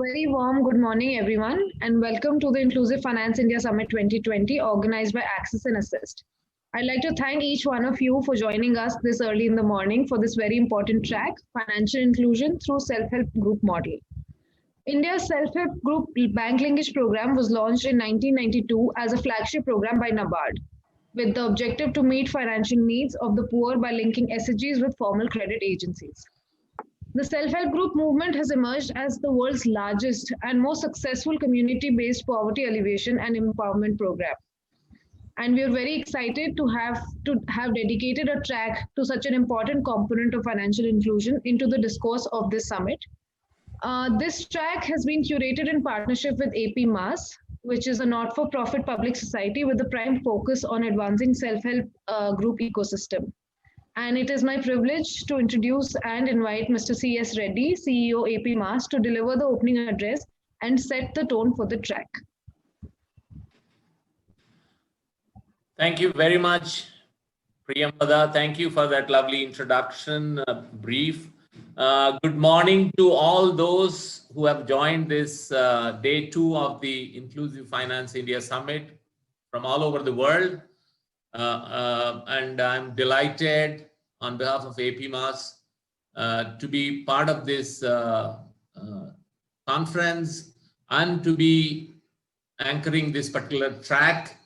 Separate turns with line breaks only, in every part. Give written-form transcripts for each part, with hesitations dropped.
very warm good morning, everyone, and welcome to the Inclusive Finance India Summit 2020 organized by Access and Assist. I'd like to thank each one of you for joining us this early in the morning for this very important track, financial inclusion through self-help group model. India's self-help group bank linkage program was launched in 1992 as a flagship program by NABARD, with the objective to meet financial needs of the poor by linking SHGs with formal credit agencies. The self-help group movement has emerged as the world's largest and most successful community-based poverty alleviation and empowerment program. And we are very excited to have dedicated a track to such an important component of financial inclusion into the discourse of this summit. This track has been curated in partnership with AP MAS, which is a not-for-profit public society with a prime focus on advancing self-help group ecosystem. And it is my privilege to introduce and invite Mr. C.S. Reddy, CEO AP MAS, to deliver the opening address and set the tone for the track.
Thank you very much, Priyamada. Thank you for that lovely introduction brief. Good morning to all those who have joined this day 2 of the Inclusive Finance India Summit from all over the world. And I'm delighted on behalf of AP MAS to be part of this conference and to be anchoring this particular track.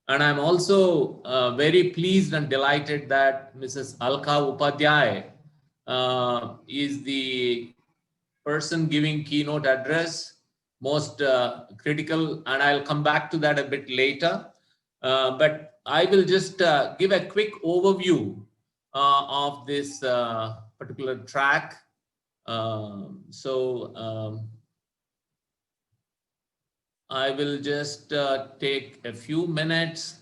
And I'm also very pleased and delighted that Mrs. Alka Upadhyay is the person giving keynote address, most critical, and I'll come back to that a bit later. But I will just give a quick overview of this particular track. I will just take a few minutes.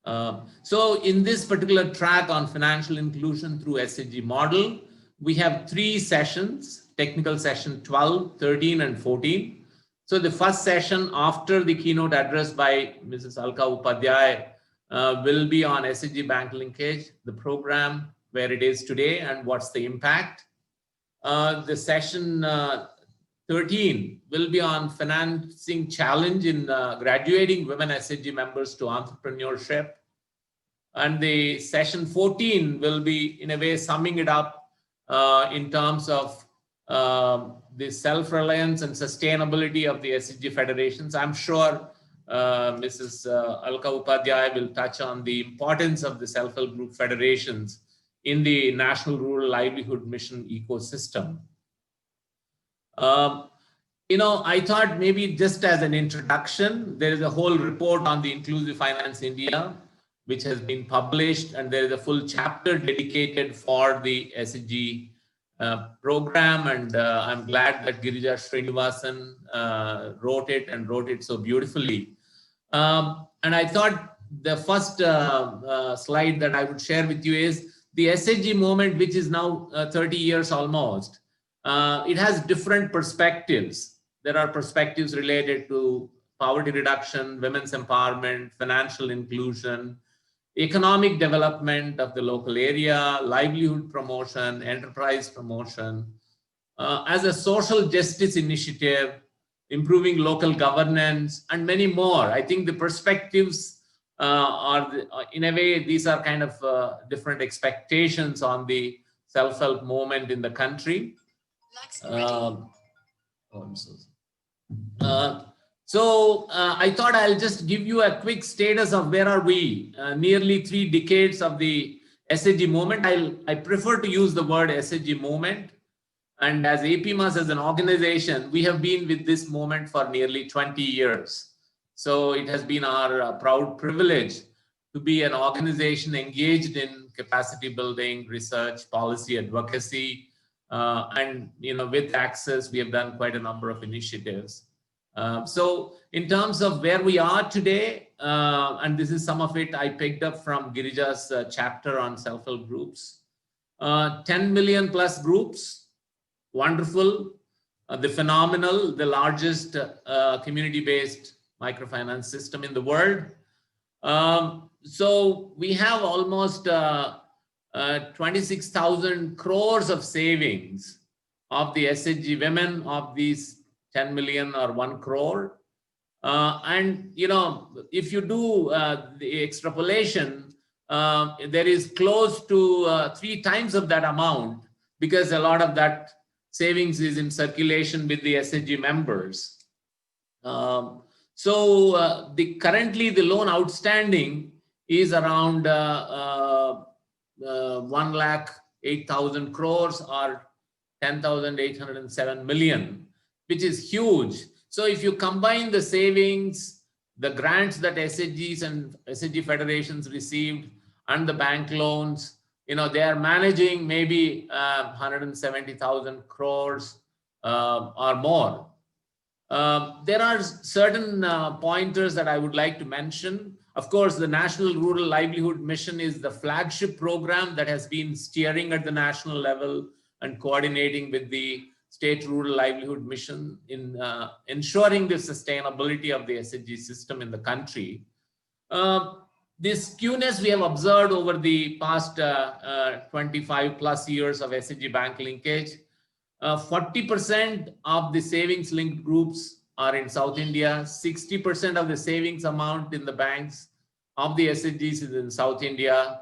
So in this particular track on financial inclusion through SHG model, we have 3 sessions, technical session 12, 13, and 14. So the first session after the keynote address by Mrs. Alka Upadhyay will be on SHG bank linkage, the program, where it is today and what's the impact. The session 13 will be on financing challenge in graduating women SHG members to entrepreneurship. And the session 14 will be, in a way, summing it up in terms of the self-reliance and sustainability of the SHG federations. I'm sure Mrs. Alka Upadhyay will touch on the importance of the self-help group federations in the National Rural Livelihood Mission ecosystem. I thought maybe just as an introduction, there is a whole report on the Inclusive Finance India, which has been published, and there is a full chapter dedicated for the SHG program, and I'm glad that Girija Srinivasan wrote it so beautifully. And I thought the first slide that I would share with you is the SHG movement, which is now 30 years almost. It has different perspectives. There are perspectives related to poverty reduction, women's empowerment, financial inclusion, economic development of the local area, livelihood promotion, enterprise promotion, as a social justice initiative, improving local governance, and many more. I think the perspectives in a way, these are kind of different expectations on the self-help movement in the country. I thought I'll just give you a quick status of where are we, nearly 3 decades of the SHG movement. I prefer to use the word SHG movement. And as AP MAS as an organization, we have been with this movement for nearly 20 years. So it has been our proud privilege to be an organization engaged in capacity building, research, policy advocacy, and with Access, we have done quite a number of initiatives. So in terms of where we are today, and this is some of it I picked up from Girija's chapter on self-help groups, 10 million plus groups, wonderful, the phenomenal, the largest community-based microfinance system in the world. So we have almost 26,000 crores of savings of the SHG women of these 10 million or 1 crore. And if you do the extrapolation, there is close to 3 times of that amount, because a lot of that savings is in circulation with the SHG members. So currently the loan outstanding is around 1,08,000 crores or 10,807 million, which is huge. So if you combine the savings, the grants that SHGs and SHG federations received, and the bank loans, they are managing maybe 170,000 crores or more. There are certain pointers that I would like to mention. Of course, the National Rural Livelihood Mission is the flagship program that has been steering at the national level and coordinating with the State Rural Livelihood Mission in ensuring the sustainability of the SHG system in the country. This skewness we have observed over the past 25 plus years of SHG bank linkage. 40% of the savings linked groups are in South India. 60% of the savings amount in the banks of the SHGs is in South India.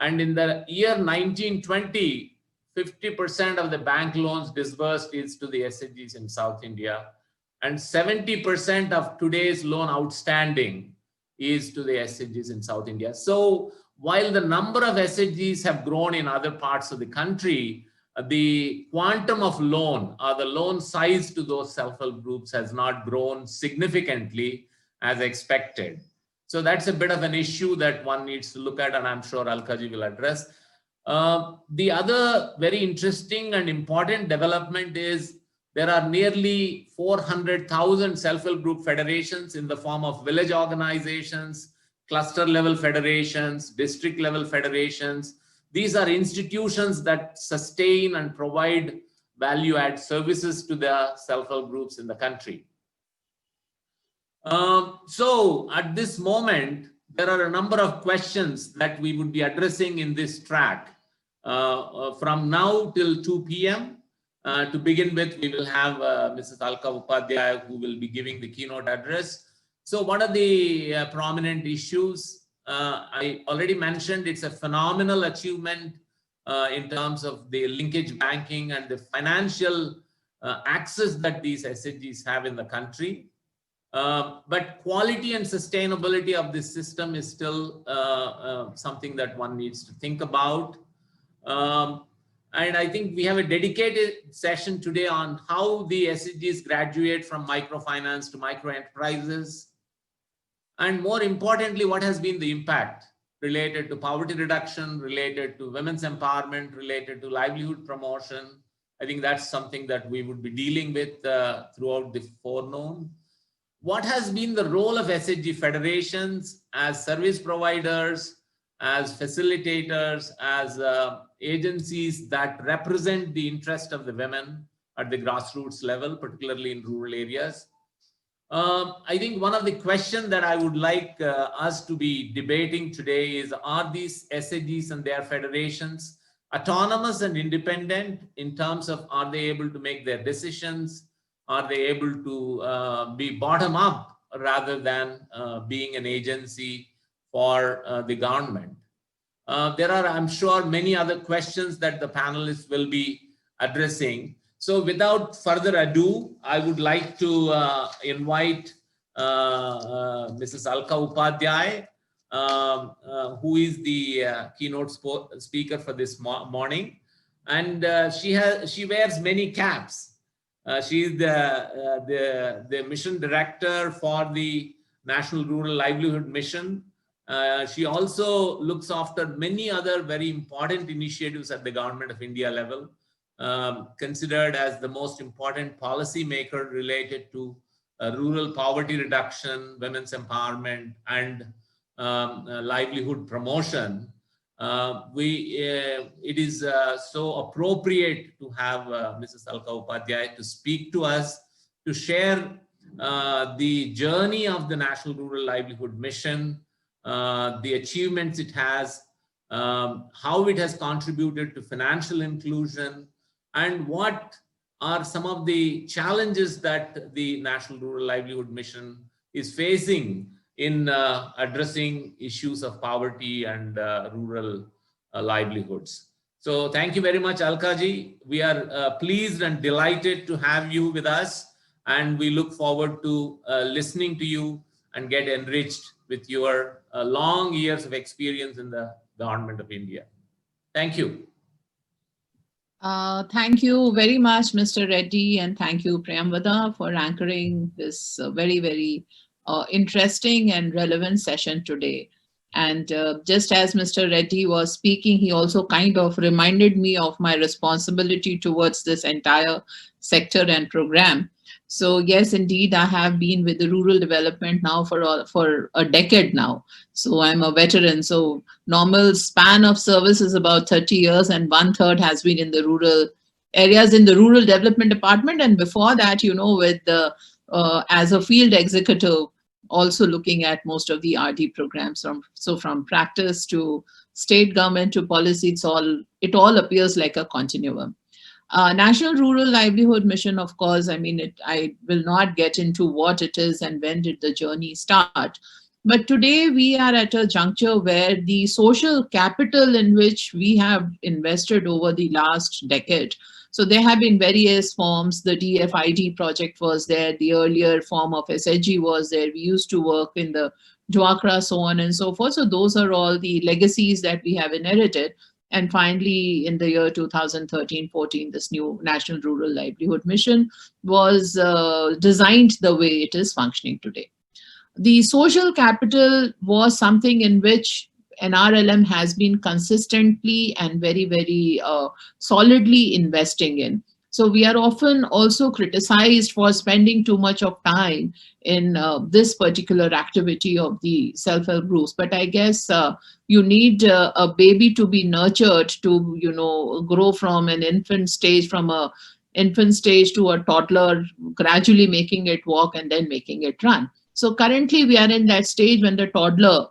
And in the year 1920, 50% of the bank loans disbursed is to the SHGs in South India. And 70% of today's loan outstanding is to the SHGs in South India. So while the number of SHGs have grown in other parts of the country, the quantum of loan or the loan size to those self-help groups has not grown significantly as expected. So that's a bit of an issue that one needs to look at, and I'm sure Alkaji will address. The other very interesting and important development is there are nearly 400,000 self-help group federations in the form of village organizations, cluster level federations, district level federations. These are institutions that sustain and provide value-add services to the self-help groups in the country. So at this moment, there are a number of questions that we would be addressing in this track. From now till 2 p.m. To begin with, we will have Mrs. Alka Upadhyay, who will be giving the keynote address. So what are the prominent issues? I already mentioned it's a phenomenal achievement in terms of the linkage banking and the financial access that these SHGs have in the country. But quality and sustainability of this system is still something that one needs to think about. And I think we have a dedicated session today on how the SHGs graduate from microfinance to micro enterprises. And more importantly, what has been the impact related to poverty reduction, related to women's empowerment, related to livelihood promotion. I think that's something that we would be dealing with throughout the forenoon. What has been the role of SHG federations as service providers, as facilitators, as agencies that represent the interest of the women at the grassroots level, particularly in rural areas? I think one of the questions that I would like us to be debating today is, are these SHGs and their federations autonomous and independent in terms of, are they able to make their decisions? Are they able to be bottom up rather than being an agency for the government? There are, I'm sure, many other questions that the panelists will be addressing. So without further ado, I would like to invite Mrs. Alka Upadhyay, who is the keynote speaker for this morning. And she wears many caps. She is the mission director for the National Rural Livelihood Mission. She also looks after many other very important initiatives at the Government of India level, considered as the most important policy maker related to rural poverty reduction, women's empowerment, and livelihood promotion. It is so appropriate to have Mrs. Alka Upadhyay to speak to us, to share the journey of the National Rural Livelihood Mission, the achievements it has, how it has contributed to financial inclusion, and what are some of the challenges that the National Rural Livelihood Mission is facing in addressing issues of poverty and rural livelihoods. So thank you very much, Alkaji. We are pleased and delighted to have you with us, and we look forward to listening to you and get enriched with your long years of experience in the government of India. Thank you.
Thank you very much, Mr. Reddy, and thank you, Priyamvada, for anchoring this very, very interesting and relevant session today. And just as Mr. Reddy was speaking, he also kind of reminded me of my responsibility towards this entire sector and program. So yes, indeed, I have been with the rural development now for a decade now. So I'm a veteran. So normal span of service is about 30 years, and 1/3 has been in the rural areas in the rural development department. And before that, with the as a field executive, also looking at most of the RD programs from practice to state government to policy, it all appears like a continuum. National Rural Livelihood Mission, of course, I will not get into what it is and when did the journey start. But today we are at a juncture where the social capital in which we have invested over the last decade. So there have been various forms. The DFID project was there. The earlier form of SHG was there. We used to work in the Dwakra, so on and so forth. So those are all the legacies that we have inherited. And finally, in the year 2013-14, this new National Rural Livelihood Mission was designed the way it is functioning today. The social capital was something in which NRLM has been consistently and very, very solidly investing in. So we are often also criticized for spending too much of time in this particular activity of the self-help groups. But I guess you need a baby to be nurtured to, grow from an infant stage, to a toddler, gradually making it walk and then making it run. So currently we are in that stage when the toddler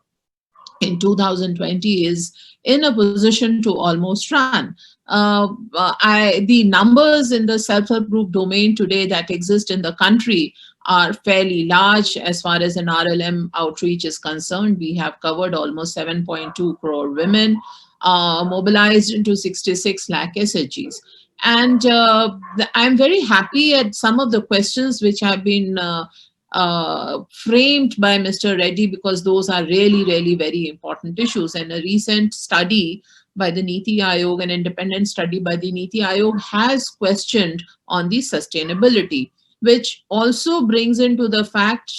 in 2020 is in a position to almost run. The numbers in the self-help group domain today that exist in the country are fairly large as far as an RLM outreach is concerned. We have covered almost 7.2 crore women, mobilized into 66 lakh SHGs. And I'm very happy at some of the questions which have been framed by Mr. Reddy, because those are really, really very important issues. And a recent study by the Niti Aayog, an independent study by the Niti Aayog, has questioned on the sustainability, which also brings into the fact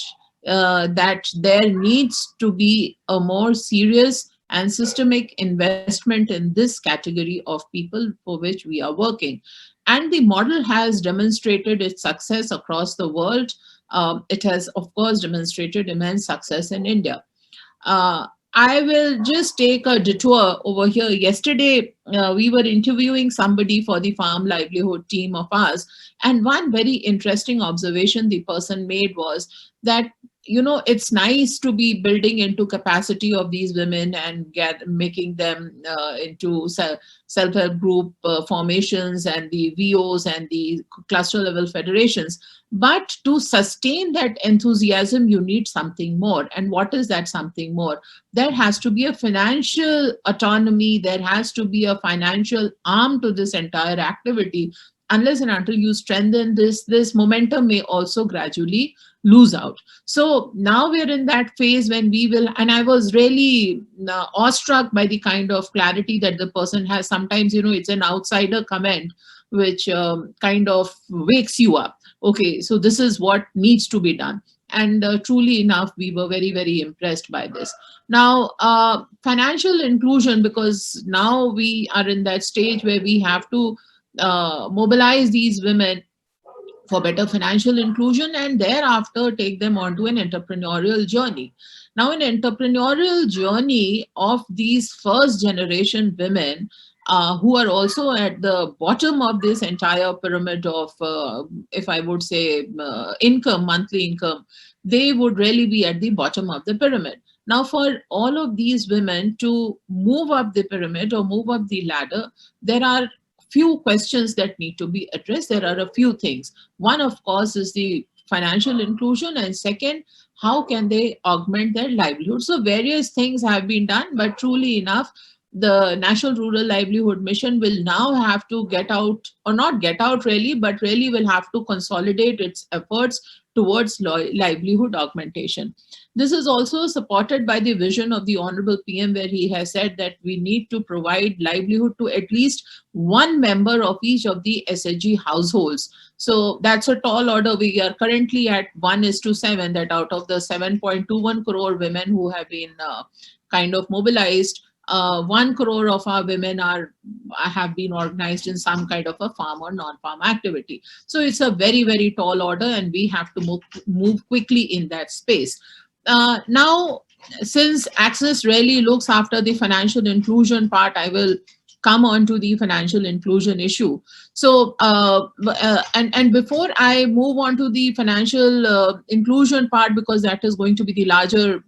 that there needs to be a more serious and systemic investment in this category of people for which we are working. And the model has demonstrated its success across the world. It has, of course, demonstrated immense success in India. I will just take a detour over here. Yesterday, we were interviewing somebody for the farm livelihood team of ours. And one very interesting observation the person made was that, it's nice to be building into capacity of these women and making them into self-help group formations and the VOs and the cluster level federations. But to sustain that enthusiasm, you need something more. And what is that something more? There has to be a financial autonomy. There has to be a financial arm to this entire activity. Unless and until you strengthen this momentum may also gradually lose out. So now we're in that phase when we will, and I was really awestruck by the kind of clarity that the person has. Sometimes, it's an outsider comment which kind of wakes you up. Okay, so this is what needs to be done. And truly enough, we were very, very impressed by this. Now, financial inclusion, because now we are in that stage where we have to mobilize these women for better financial inclusion and thereafter take them onto an entrepreneurial journey. Now, an entrepreneurial journey of these first generation women who are also at the bottom of this entire pyramid of, if I would say, income, monthly income, they would really be at the bottom of the pyramid. Now, for all of these women to move up the pyramid or move up the ladder, there are few questions that need to be addressed. There are a few things. One, of course, is the financial inclusion, and second, how can they augment their livelihood? So various things have been done, but truly enough, the National Rural Livelihood Mission will now have to get out, or not get out really, but really will have to consolidate its efforts towards livelihood augmentation. This is also supported by the vision of the Honorable PM, where he has said that we need to provide livelihood to at least one member of each of the SHG households. So that's a tall order. We are currently at 1:7, that out of the 7.21 crore women who have been kind of mobilized, 1 crore of our women have been organized in some kind of a farm or non-farm activity. So it's a very, very tall order, and we have to move quickly in that space. Now, since Access really looks after the financial inclusion part, I will come on to the financial inclusion issue. So, and before I move on to the financial inclusion part, because that is going to be the larger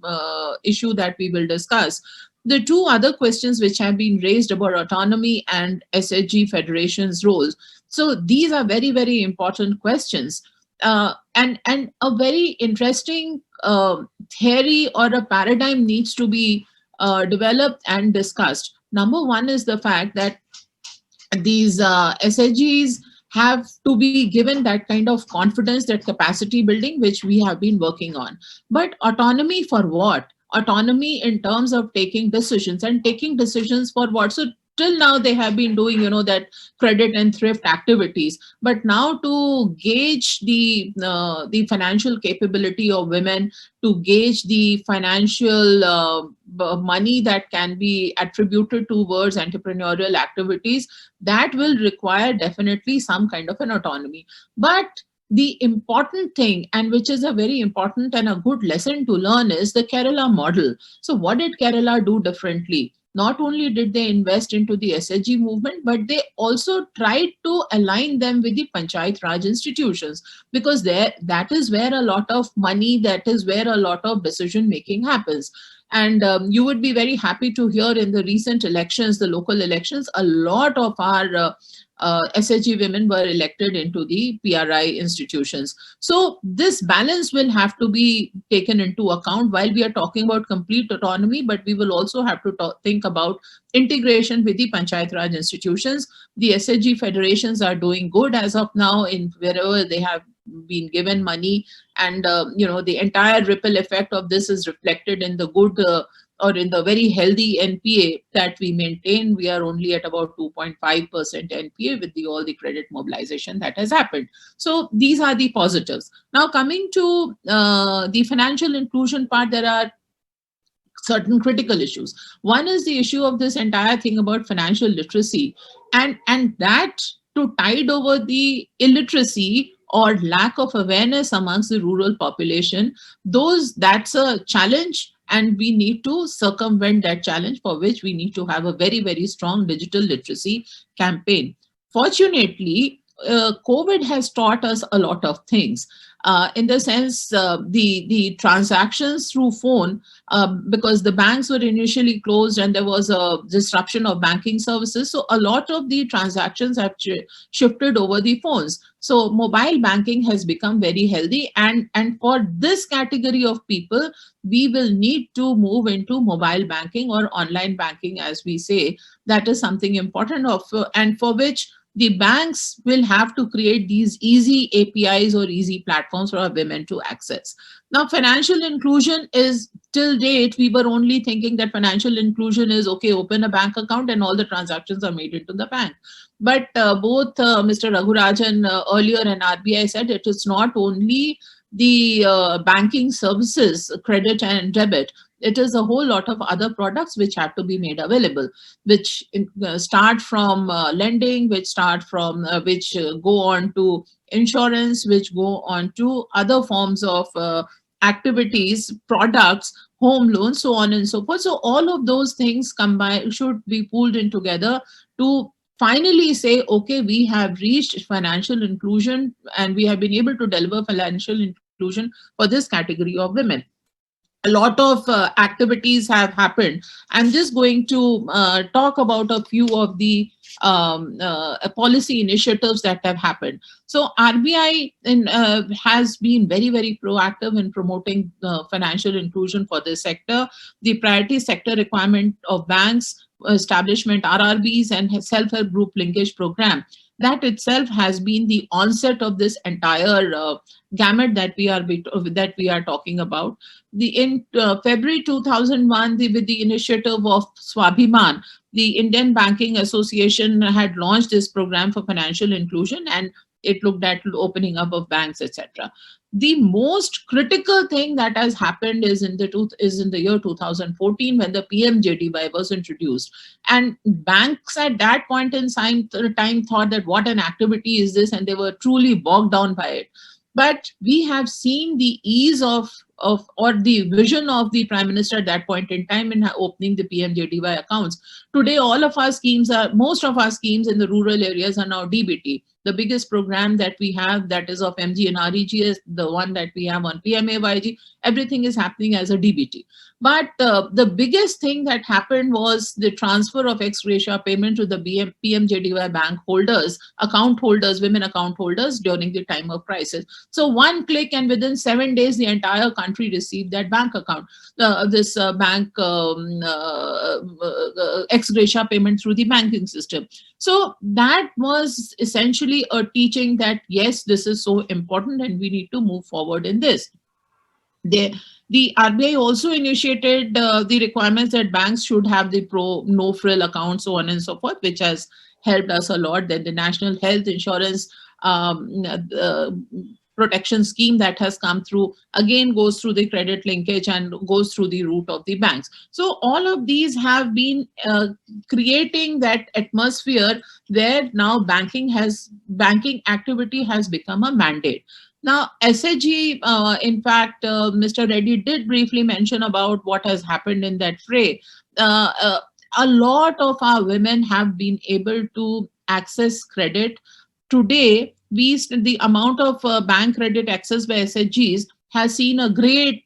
issue that we will discuss, the two other questions which have been raised about autonomy and SHG Federation's roles. So these are very, very important questions. And a very interesting theory or a paradigm needs to be developed and discussed. Number one is the fact that these SHGs have to be given that kind of confidence, that capacity building, which we have been working on. But autonomy for what? Autonomy in terms of taking decisions, and taking decisions for what? So till now they have been doing, that credit and thrift activities, but now to gauge the financial capability of women, to gauge the financial money that can be attributed towards entrepreneurial activities, that will require definitely some kind of an autonomy. But the important thing, and which is a very important and a good lesson to learn, is the Kerala model. So what did Kerala do differently? Not only did they invest into the SHG movement, but they also tried to align them with the Panchayat Raj institutions, because that is where a lot of money, that is where a lot of decision making happens. And you would be very happy to hear in the recent elections, the local elections, a lot of our SHG women were elected into the PRI institutions. So this balance will have to be taken into account while we are talking about complete autonomy, but we will also have to think about integration with the Panchayat Raj institutions. The SHG federations are doing good as of now in wherever they have been given money, and the entire ripple effect of this is reflected in the good or in the very healthy NPA that we maintain. We are only at about 2.5% NPA with all the credit mobilization that has happened. So these are the positives. Now coming to the financial inclusion part, there are certain critical issues. One is the issue of this entire thing about financial literacy, and that to tide over the illiteracy or lack of awareness amongst the rural population, that's a challenge, and we need to circumvent that challenge, for which we need to have a very, very strong digital literacy campaign. Fortunately, COVID has taught us a lot of things. In the sense, the transactions through phone, because the banks were initially closed and there was a disruption of banking services, so a lot of the transactions have shifted over the phones. So mobile banking has become very healthy, and for this category of people, we will need to move into mobile banking or online banking, as we say. That is something important, and for which the banks will have to create these easy APIs or easy platforms for our women to access. Now, financial inclusion is, till date, we were only thinking that financial inclusion is, okay, open a bank account and all the transactions are made into the bank. But both Mr. Raghurajan earlier and RBI said it is not only the banking services, credit and debit. It is a whole lot of other products which have to be made available, which start from lending, which start from which go on to insurance, which go on to other forms of activities, products, home loans, so on and so forth. So all of those things combined should be pulled in together to finally say, okay, we have reached financial inclusion and we have been able to deliver financial inclusion for this category of women. a lot of activities have happened. I'm just going to talk about a few of the policy initiatives that have happened. So RBI has been very, very proactive in promoting financial inclusion for this sector. The priority sector requirement of banks, establishment RRBs, and self-help group linkage program, that itself has been the onset of this entire gamut that we are talking about. In February 2001, with the initiative of Swabhiman, the Indian Banking Association had launched this program for financial inclusion, and it looked at opening up of banks, etc. The most critical thing that has happened is in the year 2014, when the PMJDY was introduced, and banks at that point in time thought that what an activity is this, and they were truly bogged down by it. But we have seen the ease of or the vision of the Prime Minister at that point in time in opening the PMJDY accounts. Today, most of our schemes in the rural areas are now DBT. The biggest program that we have, that is of MG and REGS, the one that we have on PMAYG, everything is happening as a DBT. But the biggest thing that happened was the transfer of ex gratia payment to the PMJDY bank holders, women account holders during the time of crisis. So one click, and within 7 days, the entire country received that bank account, bank ex gratia payment through the banking system. So that was essentially a teaching that, yes, this is so important and we need to move forward in this. The RBI also initiated the requirements that banks should have the no-frill account, so on and so forth, which has helped us a lot. Then the National Health Insurance protection scheme that has come through, again goes through the credit linkage and goes through the route of the banks. So all of these have been creating that atmosphere where now banking activity has become a mandate. Now, SHG, in fact, Mr. Reddy did briefly mention about what has happened in that fray. A lot of our women have been able to access credit. Today, the amount of bank credit access by SHGs has seen a great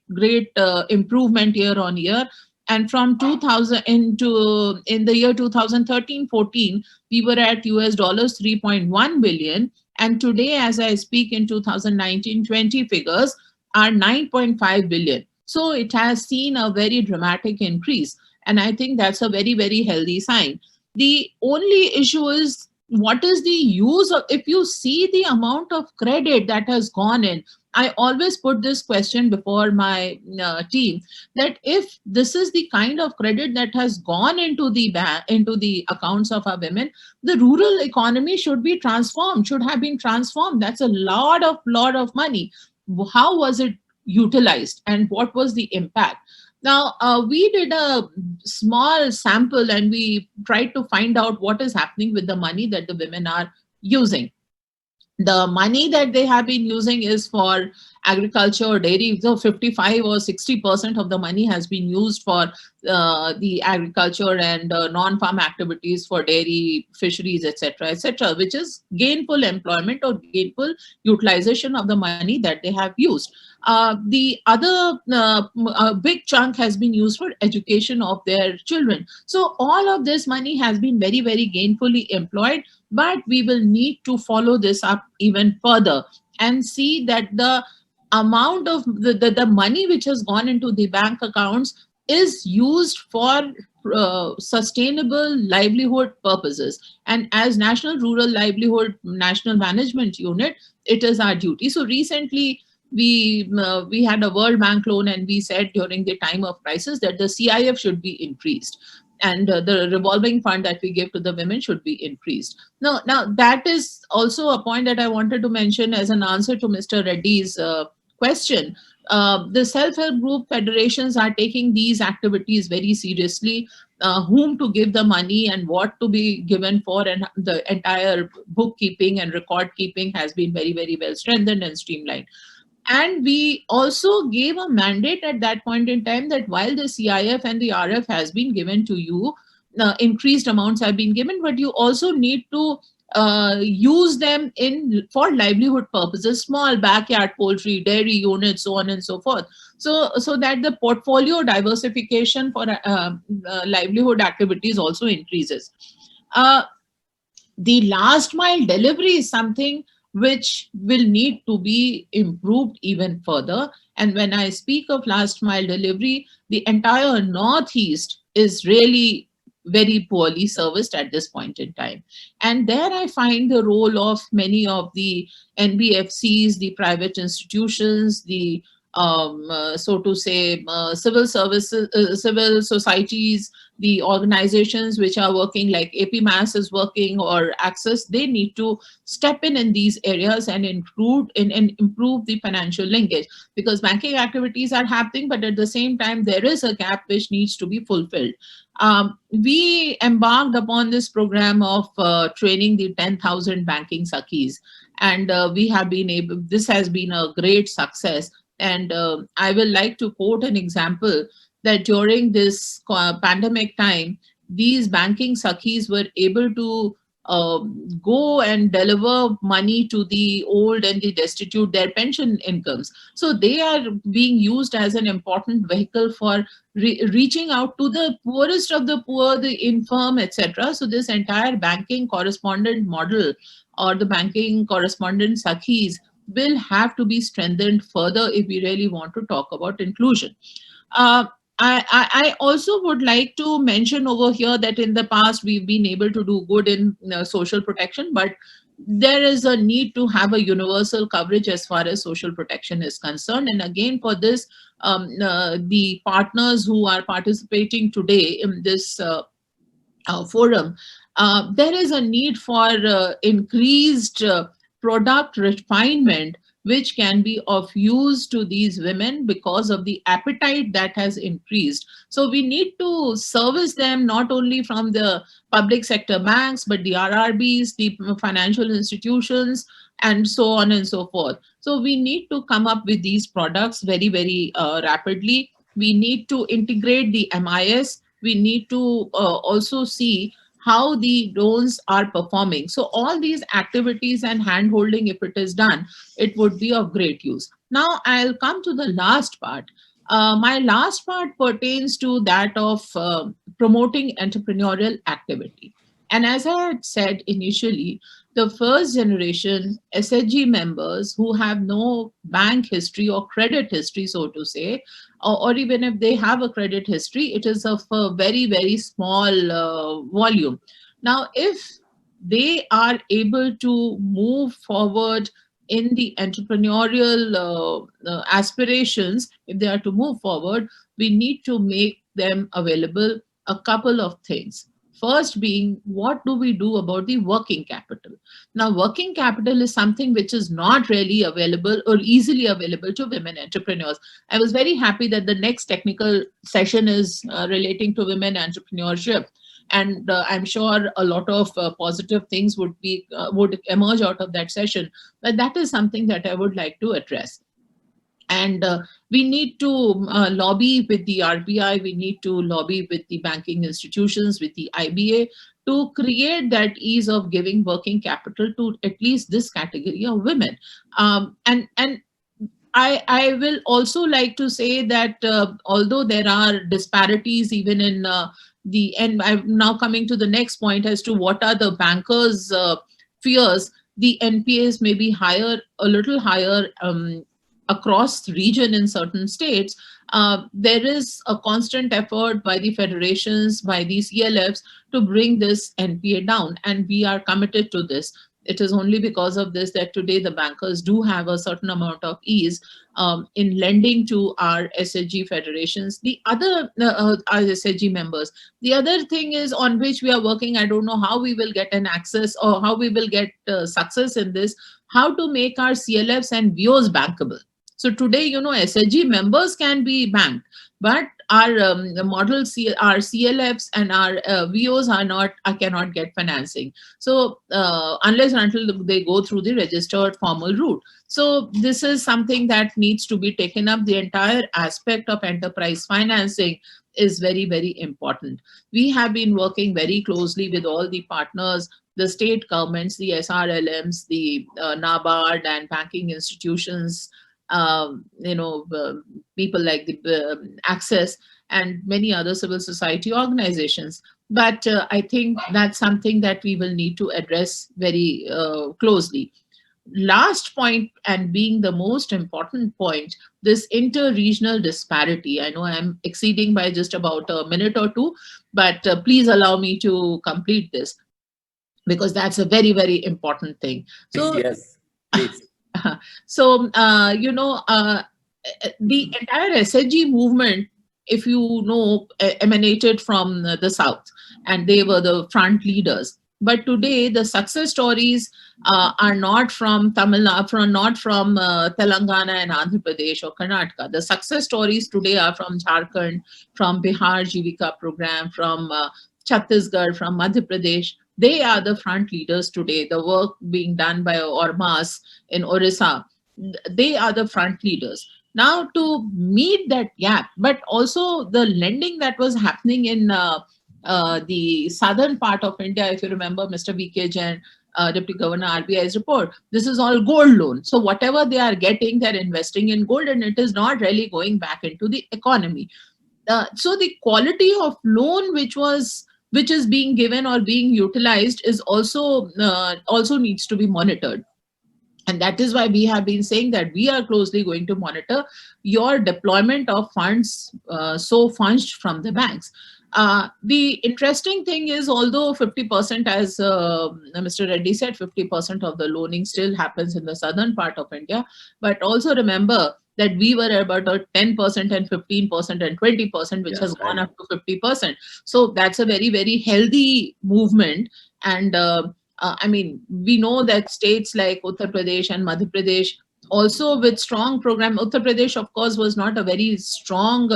improvement year on year. And from 2000 in the year 2013-14, we were at US dollars 3.1 billion. And today, as I speak, in 2019-20 figures are 9.5 billion. So it has seen a very dramatic increase. And I think that's a very, very healthy sign. The only issue is, what is the use of, if you see the amount of credit that has gone in, I always put this question before my team, that if this is the kind of credit that has gone into the accounts of our women, the rural economy should have been transformed. That's a lot of money. How was it utilized, and what was the impact? Now, we did a small sample and we tried to find out what is happening with the money that the women are using. The money that they have been using is for agriculture or dairy. So 55 or 60% of the money has been used for the agriculture and non-farm activities for dairy, fisheries, etc., which is gainful employment or gainful utilization of the money that they have used. The other big chunk has been used for education of their children. So all of this money has been very, very gainfully employed, but we will need to follow this up even further and see that the amount of the money which has gone into the bank accounts is used for sustainable livelihood purposes. And as National Rural Livelihood National Management Unit, it is our duty. So recently, we had a World Bank loan, and we said during the time of crisis that the CIF should be increased, and the revolving fund that we give to the women should be increased. Now that is also a point that I wanted to mention as an answer to Mr. Reddy's question. The self-help group federations are taking these activities very seriously, whom to give the money and what to be given for, and the entire bookkeeping and record keeping has been very, very well strengthened and streamlined. And we also gave a mandate at that point in time that while the CIF and the RF has been given to you, increased amounts have been given, but you also need to use them for livelihood purposes, small backyard poultry, dairy units, so on and so forth. So that the portfolio diversification for livelihood activities also increases. The last mile delivery is something which will need to be improved even further. And when I speak of last mile delivery, the entire Northeast is really very poorly serviced at this point in time. And there I find the role of many of the NBFCs, the private institutions, the so to say, civil services, civil societies, the organizations which are working like APMAS is working or Access, they need to step in these areas and improve the financial linkage, because banking activities are happening, but at the same time, there is a gap which needs to be fulfilled. We embarked upon this program of training the 10,000 banking Sakhis, and we have been able, this has been a great success. And I will like to quote an example that during this pandemic time, these banking Sakhis were able to go and deliver money to the old and the destitute, their pension incomes. So they are being used as an important vehicle for reaching out to the poorest of the poor, the infirm, etc. So this entire banking correspondent model, or the banking correspondent Sakhis, will have to be strengthened further if we really want to talk about inclusion. Uh, I also would like to mention over here that in the past we've been able to do good in social protection, but there is a need to have a universal coverage as far as social protection is concerned. And again, for this, the partners who are participating today in this forum, there is a need for increased product refinement which can be of use to these women because of the appetite that has increased. So we need to service them not only from the public sector banks, but the RRBs, the financial institutions, and so on and so forth. So we need to come up with these products very, very rapidly. We need to integrate the MIS. We need to also see how the loans are performing. So all these activities and hand-holding, if it is done, it would be of great use. Now I'll come to the last part. My last part pertains to that of promoting entrepreneurial activity. And as I had said initially, the first generation SHG members who have no bank history or credit history, so to say, or even if they have a credit history, it is of a very, very small volume. Now, if they are able to move forward in the entrepreneurial aspirations, if they are to move forward, we need to make them available a couple of things. First being, what do we do about the working capital? Now, working capital is something which is not really available or easily available to women entrepreneurs. I was very happy that the next technical session is relating to women entrepreneurship. And I'm sure a lot of positive things would emerge out of that session. But that is something that I would like to address. And we need to lobby with the RBI, we need to lobby with the banking institutions, with the IBA, to create that ease of giving working capital to at least this category of women. And I will also like to say that although there are disparities even in and I'm now coming to the next point as to what are the bankers' fears, the NPAs may be higher, a little higher across the region in certain states. There is a constant effort by the federations, by the CLFs to bring this NPA down, and we are committed to this. It is only because of this that today the bankers do have a certain amount of ease in lending to our SHG federations, the other our SHG members. The other thing is on which we are working, I don't know how we will get an access or how we will get success in this, how to make our CLFs and VOs bankable. So today, SHG members can be banked, but our our CLFs and our VOs cannot get financing. So unless and until they go through the registered formal route. So this is something that needs to be taken up. The entire aspect of enterprise financing is very, very important. We have been working very closely with all the partners, the state governments, the SRLMs, the NABARD and banking institutions, people like the Access and many other civil society organizations. But I think that's something that we will need to address very closely. Last point, and being the most important point, this inter-regional disparity. I know I'm exceeding by just about a minute or two, but please allow me to complete this, because that's a very, very important thing. So
Yes, please.
so the entire SHG movement, if you know, emanated from the south, and they were the front leaders. But today, the success stories are not from Tamil Nadu, not from Telangana and Andhra Pradesh or Karnataka. The success stories today are from Jharkhand, from Bihar Jivika program, from Chhattisgarh, from Madhya Pradesh. They are the front leaders today. The work being done by Ormas in Orissa, they are the front leaders. Now, to meet that gap, but also the lending that was happening in the southern part of India, if you remember Mr. V.K. Jain, Deputy Governor RBI's report, this is all gold loan. So whatever they are getting, they're investing in gold, and it is not really going back into the economy. So the quality of loan which is being given or being utilized is also needs to be monitored. And that is why we have been saying that we are closely going to monitor your deployment of funds so funged from the banks. The interesting thing is, although 50%, as Mr. Reddy said, 50% of the loaning still happens in the southern part of India, but also remember that we were about 10% and 15% and 20%, which has gone up to 50%. So that's a very, very healthy movement. And I mean, we know that states like Uttar Pradesh and Madhya Pradesh also with strong program. Uttar Pradesh, of course, was not a very strong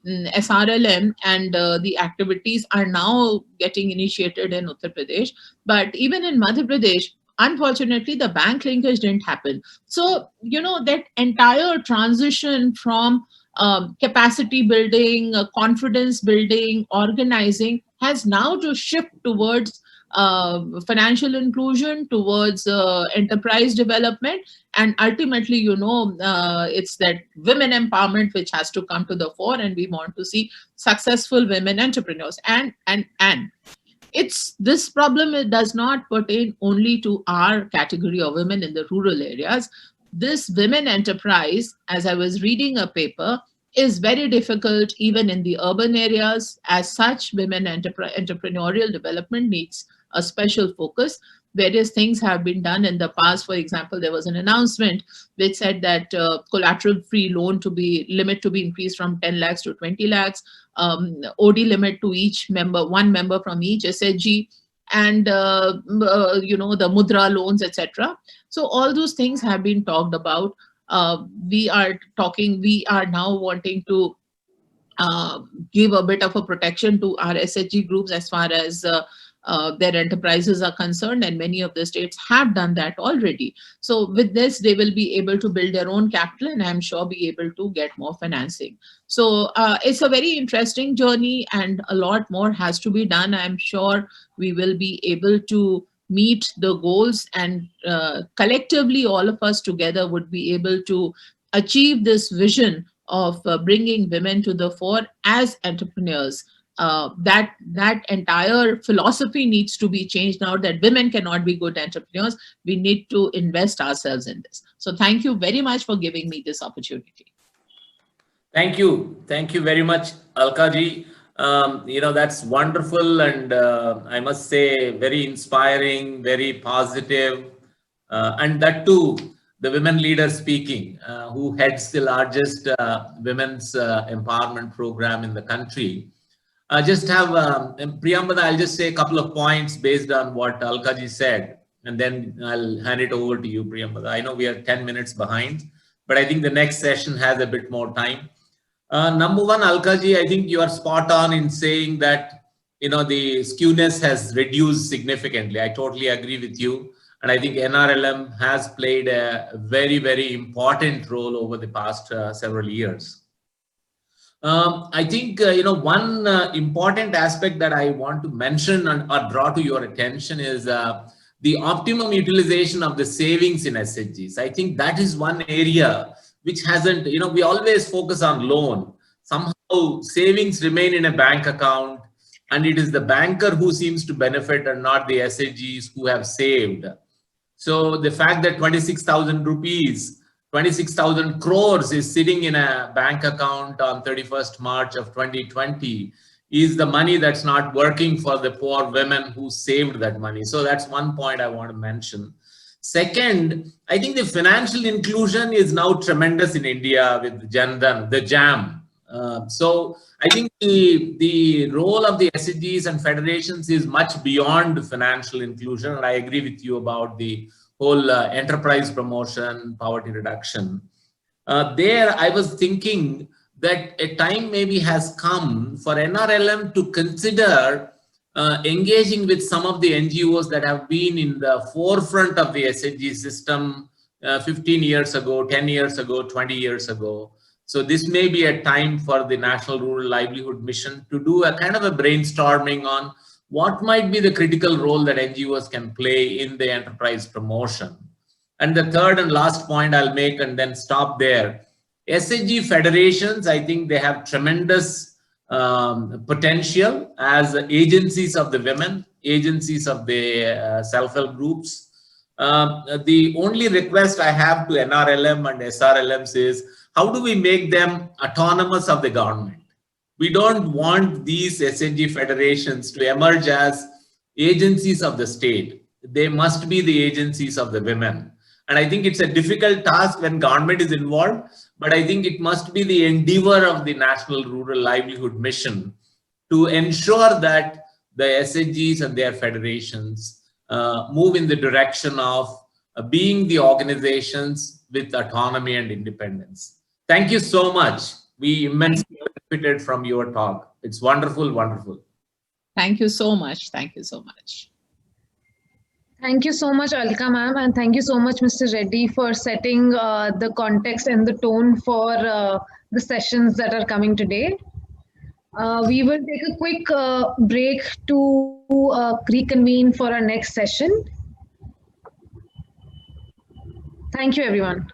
SRLM, and the activities are now getting initiated in Uttar Pradesh. But even in Madhya Pradesh, unfortunately, the bank linkage didn't happen. So, that entire transition from capacity building, confidence building, organizing has now to shift towards financial inclusion, towards enterprise development, and ultimately, it's that women empowerment which has to come to the fore, and we want to see successful women entrepreneurs. And it's this problem, it does not pertain only to our category of women in the rural areas. This women enterprise, as I was reading a paper, is very difficult even in the urban areas. As such, women entrepreneurial development needs a special focus. Various things have been done in the past. For example, there was an announcement which said that collateral-free loan limit to be increased from 10 lakhs to 20 lakhs, OD limit to each member, one member from each SHG, and the mudra loans, etc. So all those things have been talked about. We are now wanting to give a bit of a protection to our SHG groups as far as their enterprises are concerned, and many of the states have done that already. So with this, they will be able to build their own capital, and I'm sure be able to get more financing. So it's a very interesting journey, and a lot more has to be done. I'm sure we will be able to meet the goals, and collectively all of us together would be able to achieve this vision of bringing women to the fore as entrepreneurs. That entire philosophy needs to be changed now, that women cannot be good entrepreneurs. We need to invest ourselves in this. So thank you very much for giving me this opportunity.
Thank you. Thank you very much, Alka ji. That's wonderful, and I must say very inspiring, very positive, and that too, the women leader speaking, who heads the largest women's empowerment program in the country. Just have Priyambada, I'll just say a couple of points based on what Alka ji said, and then I'll hand it over to you, Priyambada. I know we are 10 minutes behind, but I think the next session has a bit more time. Number one, Alka ji, I think you are spot on in saying that, the skewness has reduced significantly. I totally agree with you. And I think NRLM has played a very, very important role over the past several years. I think, one important aspect that I want to mention or draw to your attention is the optimum utilization of the savings in SHGs. I think that is one area which hasn't, we always focus on loan. Somehow savings remain in a bank account, and it is the banker who seems to benefit and not the SHGs who have saved. So the fact that 26,000 rupees, 26,000 crores is sitting in a bank account on 31st March of 2020 is the money that's not working for the poor women who saved that money. So that's one point I want to mention. Second, I think the financial inclusion is now tremendous in India with Jan Dhan, the JAM. So I think the role of the SHGs and federations is much beyond financial inclusion. And I agree with you about the whole enterprise promotion, poverty reduction. There, I was thinking that a time maybe has come for NRLM to consider engaging with some of the NGOs that have been in the forefront of the SHG system 15 years ago, 10 years ago, 20 years ago. So this may be a time for the National Rural Livelihood Mission to do a kind of a brainstorming on what might be the critical role that NGOs can play in the enterprise promotion. And the third and last point I'll make and then stop there. SHG federations, I think they have tremendous potential as agencies of the women, agencies of the self-help groups. The only request I have to NRLM and SRLMs is, how do we make them autonomous of the government? We don't want these SHG federations to emerge as agencies of the state. They must be the agencies of the women. And I think it's a difficult task when government is involved, but I think it must be the endeavor of the National Rural Livelihood Mission to ensure that the SHGs and their federations move in the direction of being the organizations with autonomy and independence. Thank you so much. We immensely benefited from your talk. It's wonderful, wonderful.
Thank you so much. Thank you so much.
Thank you so much, Alka ma'am, and thank you so much, Mr. Reddy, for setting the context and the tone for the sessions that are coming today. We will take a quick break to reconvene for our next session. Thank you, everyone.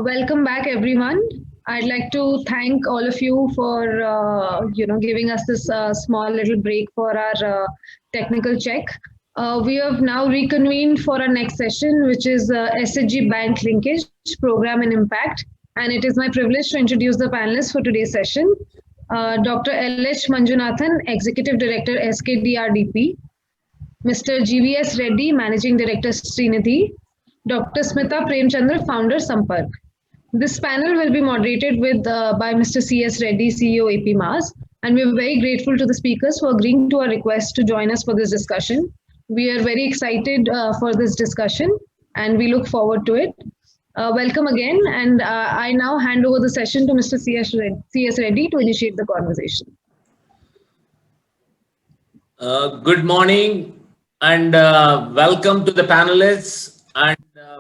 Welcome back, everyone. I'd like to thank all of you for giving us this small little break for our technical check. We have now reconvened for our next session, which is SHG Bank Linkage Program and Impact. And it is my privilege to introduce the panelists for today's session. Dr. L.H. Manjunathan, Executive Director, SKDRDP. Mr. GVS Reddy, Managing Director, Srinidhi. Dr. Smita Premchandra, Founder, Sampark. This panel will be moderated by Mr. C.S. Reddy, CEO, AP Mars, and we are very grateful to the speakers for agreeing to our request to join us for this discussion. We are very excited for this discussion, and we look forward to it. Welcome again, and I now hand over the session to Mr. C.S. Reddy to initiate the conversation.
Good morning, and welcome to the panelists, and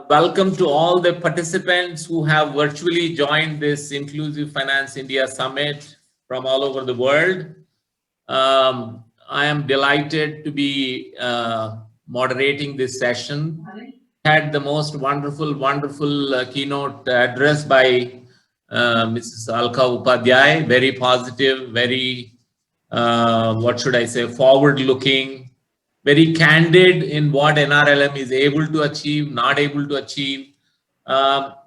welcome to all the participants who have virtually joined this Inclusive Finance India Summit from all over the world. I am delighted to be moderating this session. Had the most wonderful keynote address by Mrs. Alka Upadhyay, very positive, very, what should I say, forward-looking, very candid in what NRLM is able to achieve, not able to achieve. Now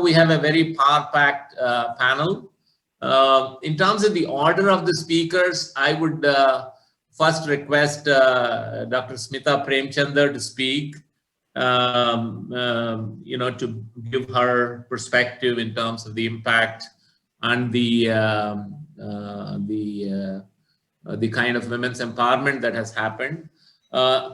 we have a very power-packed panel. In terms of the order of the speakers, I would first request Dr. Smita Premchandra to speak, to give her perspective in terms of the impact and the kind of women's empowerment that has happened.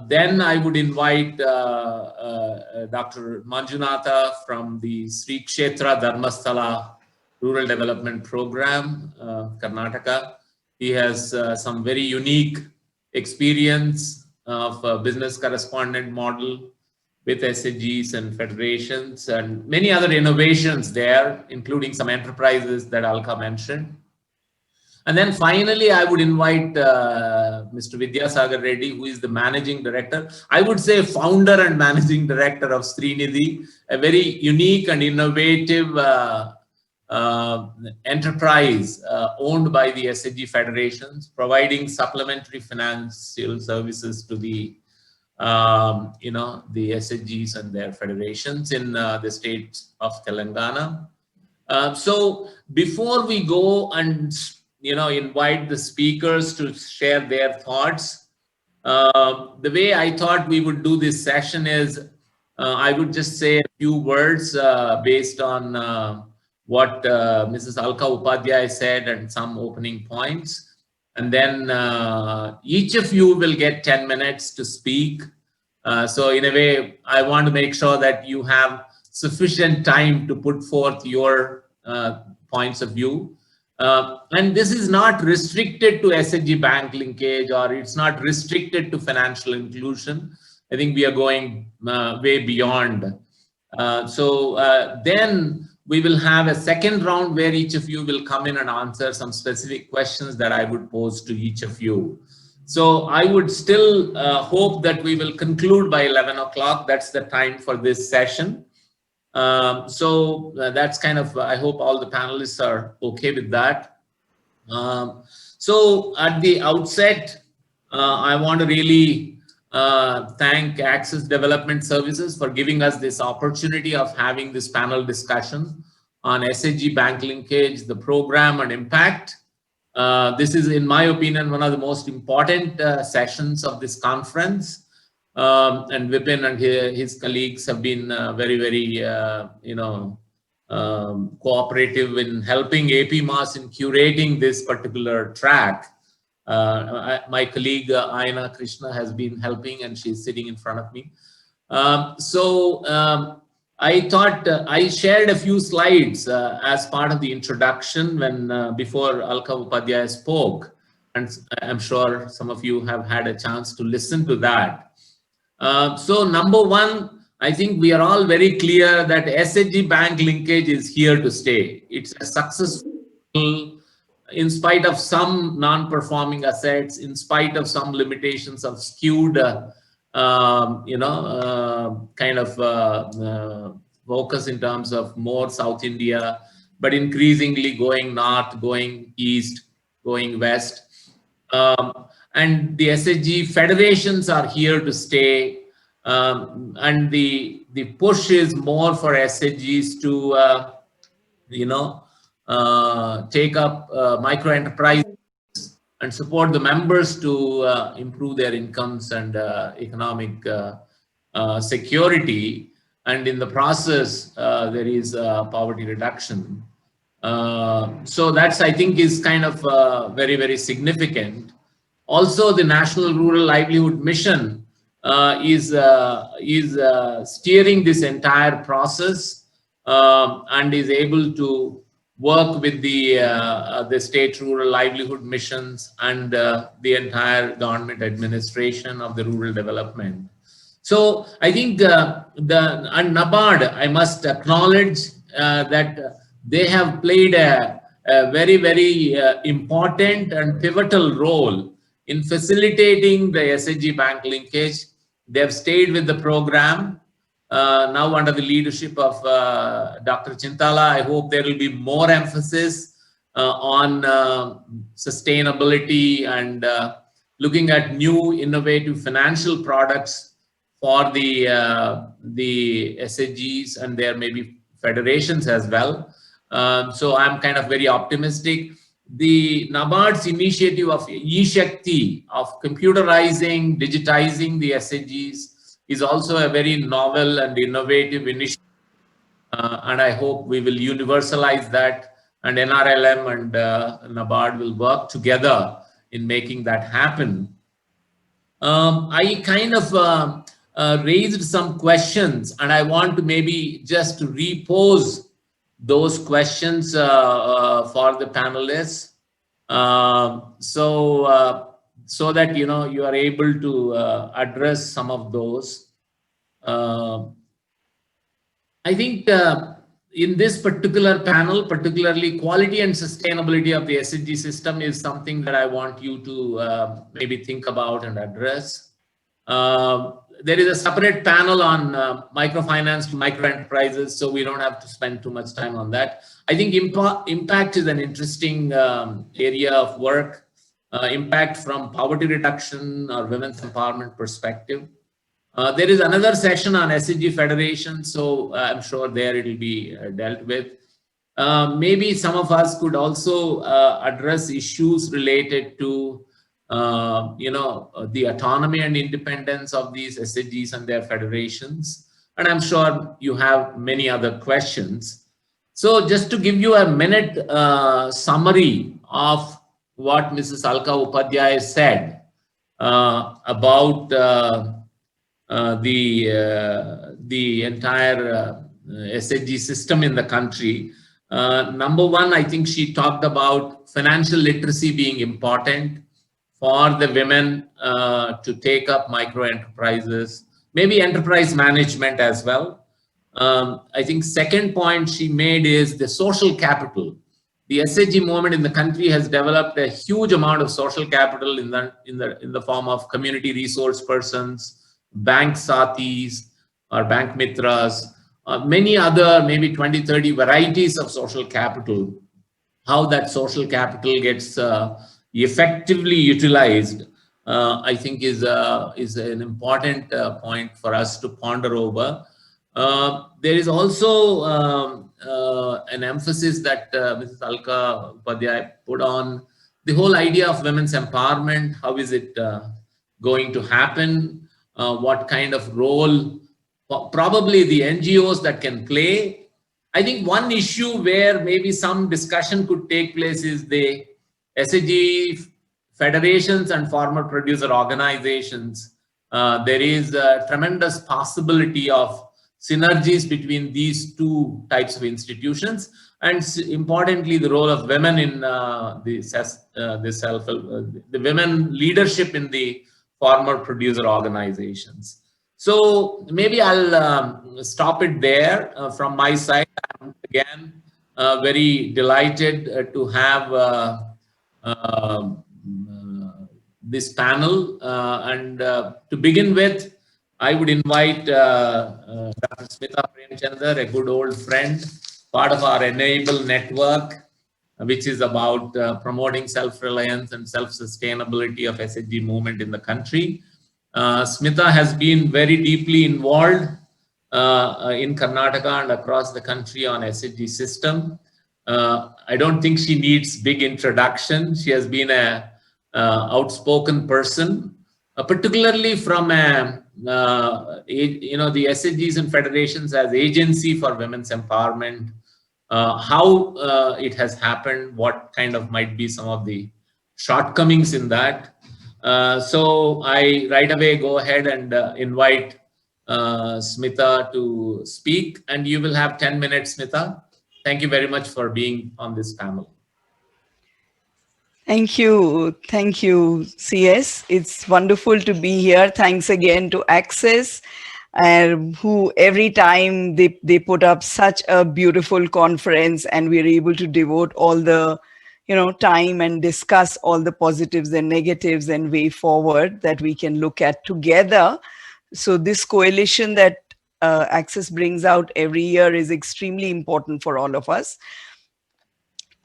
Then I would invite Dr. Manjunatha from the Sri Kshetra Dharmasthala Rural Development Program, Karnataka. He has some very unique experience of a business correspondent model with SHGs and federations and many other innovations there, including some enterprises that Alka mentioned. And then finally, I would invite Mr. Vidyasagar Reddy, who is the managing director. I would say founder and managing director of Srinidhi, a very unique and innovative enterprise owned by the SHG federations, providing supplementary financial services to the the SHGs and their federations in the state of Telangana. So before we go and invite the speakers to share their thoughts, the way I thought we would do this session is I would just say a few words based on what Mrs. Alka Upadhyay said and some opening points. And then each of you will get 10 minutes to speak. So in a way, I want to make sure that you have sufficient time to put forth your points of view. And this is not restricted to SHG bank linkage, or it's not restricted to financial inclusion. I think we are going way beyond. Then we will have a second round where each of you will come in and answer some specific questions that I would pose to each of you. So I would still hope that we will conclude by 11 o'clock. That's the time for this session. That's kind of, I hope all the panelists are okay with that. So at the outset, I want to really thank Access Development Services for giving us this opportunity of having this panel discussion on SHG bank linkage, the program and impact. This is, in my opinion, one of the most important sessions of this conference. And Vipin and his colleagues have been very, cooperative in helping AP Mars in curating this particular track. My colleague Ayana Krishna has been helping, and she's sitting in front of me. I thought I shared a few slides as part of the introduction when before Alka Upadhyay spoke, and I'm sure some of you have had a chance to listen to that. So number one, I think we are all very clear that SHG bank linkage is here to stay. It's a successful, in spite of some non-performing assets, in spite of some limitations of skewed, focus in terms of more South India, but increasingly going north, going east, going west. And the SHG federations are here to stay. And the push is more for SHGs to, take up micro enterprise and support the members to improve their incomes and economic security. And in the process, there is poverty reduction. So that's, I think, is kind of very, very significant. Also, the National Rural Livelihood Mission is steering this entire process and is able to work with the state rural livelihood missions and the entire government administration of the rural development. So I think and NABARD, I must acknowledge that they have played a very, very important and pivotal role in facilitating the SHG bank linkage. They have stayed with the program. Now under the leadership of Dr. Chintala, I hope there will be more emphasis on sustainability and looking at new innovative financial products for the SHGs and there may be federations as well. So I'm kind of very optimistic. The NABARD's initiative of e-Shakti, of computerizing, digitizing the SHGs is also a very novel and innovative initiative. And I hope we will universalize that, and NRLM and NABARD will work together in making that happen. I kind of raised some questions, and I want to maybe just repose those questions for the panelists, so that you are able to address some of those. I think in this particular panel, particularly quality and sustainability of the SHG system is something that I want you to maybe think about and address. There is a separate panel on microfinance to micro enterprises, so we don't have to spend too much time on that. I think impact is an interesting area of work, impact from poverty reduction or women's empowerment perspective. There is another session on SHG Federation, so I'm sure there it will be dealt with. Maybe some of us could also address issues related to the autonomy and independence of these SHGs and their federations. And I'm sure you have many other questions. So just to give you a minute summary of what Mrs. Alka Upadhyay said about the entire SHG system in the country. Number one, I think she talked about financial literacy being important for the women to take up micro enterprises, maybe enterprise management as well. I think second point she made is the social capital. The SHG movement in the country has developed a huge amount of social capital in the form of community resource persons, bank sathis or bank mitras, many other maybe 20, 30 varieties of social capital. How that social capital gets effectively utilized, I think is an important point for us to ponder over. There is also an emphasis that Mrs. Alka Upadhyay put on the whole idea of women's empowerment. How is it going to happen? What kind of role probably the NGOs that can play. I think one issue where maybe some discussion could take place is the SHG federations and farmer producer organizations. There is a tremendous possibility of synergies between these two types of institutions, and importantly, the role of women in the women leadership in the farmer producer organizations. So maybe I'll stop it there from my side. I'm again very delighted to have this panel, and to begin with, I would invite Dr. Smita Premchandar, a good old friend, part of our Enable network, which is about promoting self-reliance and self-sustainability of SHG movement in the country. Smita has been very deeply involved in Karnataka and across the country on SHG system. I don't think she needs big introduction. She has been a outspoken person, particularly from the SHGs and federations as agency for women's empowerment. How it has happened, what kind of might be some of the shortcomings in that. So I right away go ahead and invite Smita to speak, and you will have 10 minutes, Smita. Thank you very much for being on this panel.
Thank you. Thank you, CS. It's wonderful to be here. Thanks again to Access, who every time they put up such a beautiful conference, and we're able to devote all the time and discuss all the positives and negatives and way forward that we can look at together. So this coalition that Access brings out every year is extremely important for all of us.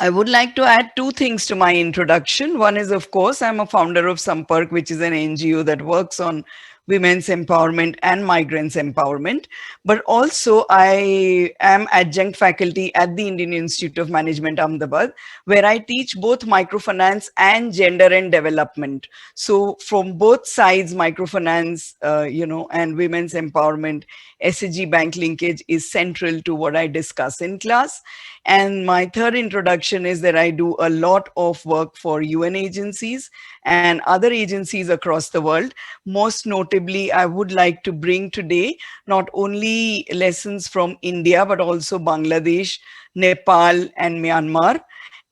I would like to add two things to my introduction. One is, of course, I'm a founder of Sampark, which is an NGO that works on women's empowerment and migrants empowerment. But also, I am adjunct faculty at the Indian Institute of Management, Ahmedabad, where I teach both microfinance and gender and development. So from both sides, microfinance, and women's empowerment, SHG bank linkage is central to what I discuss in class. And my third introduction is that I do a lot of work for UN agencies and other agencies across the world. Most notably, I would like to bring today not only lessons from India, but also Bangladesh, Nepal, and Myanmar.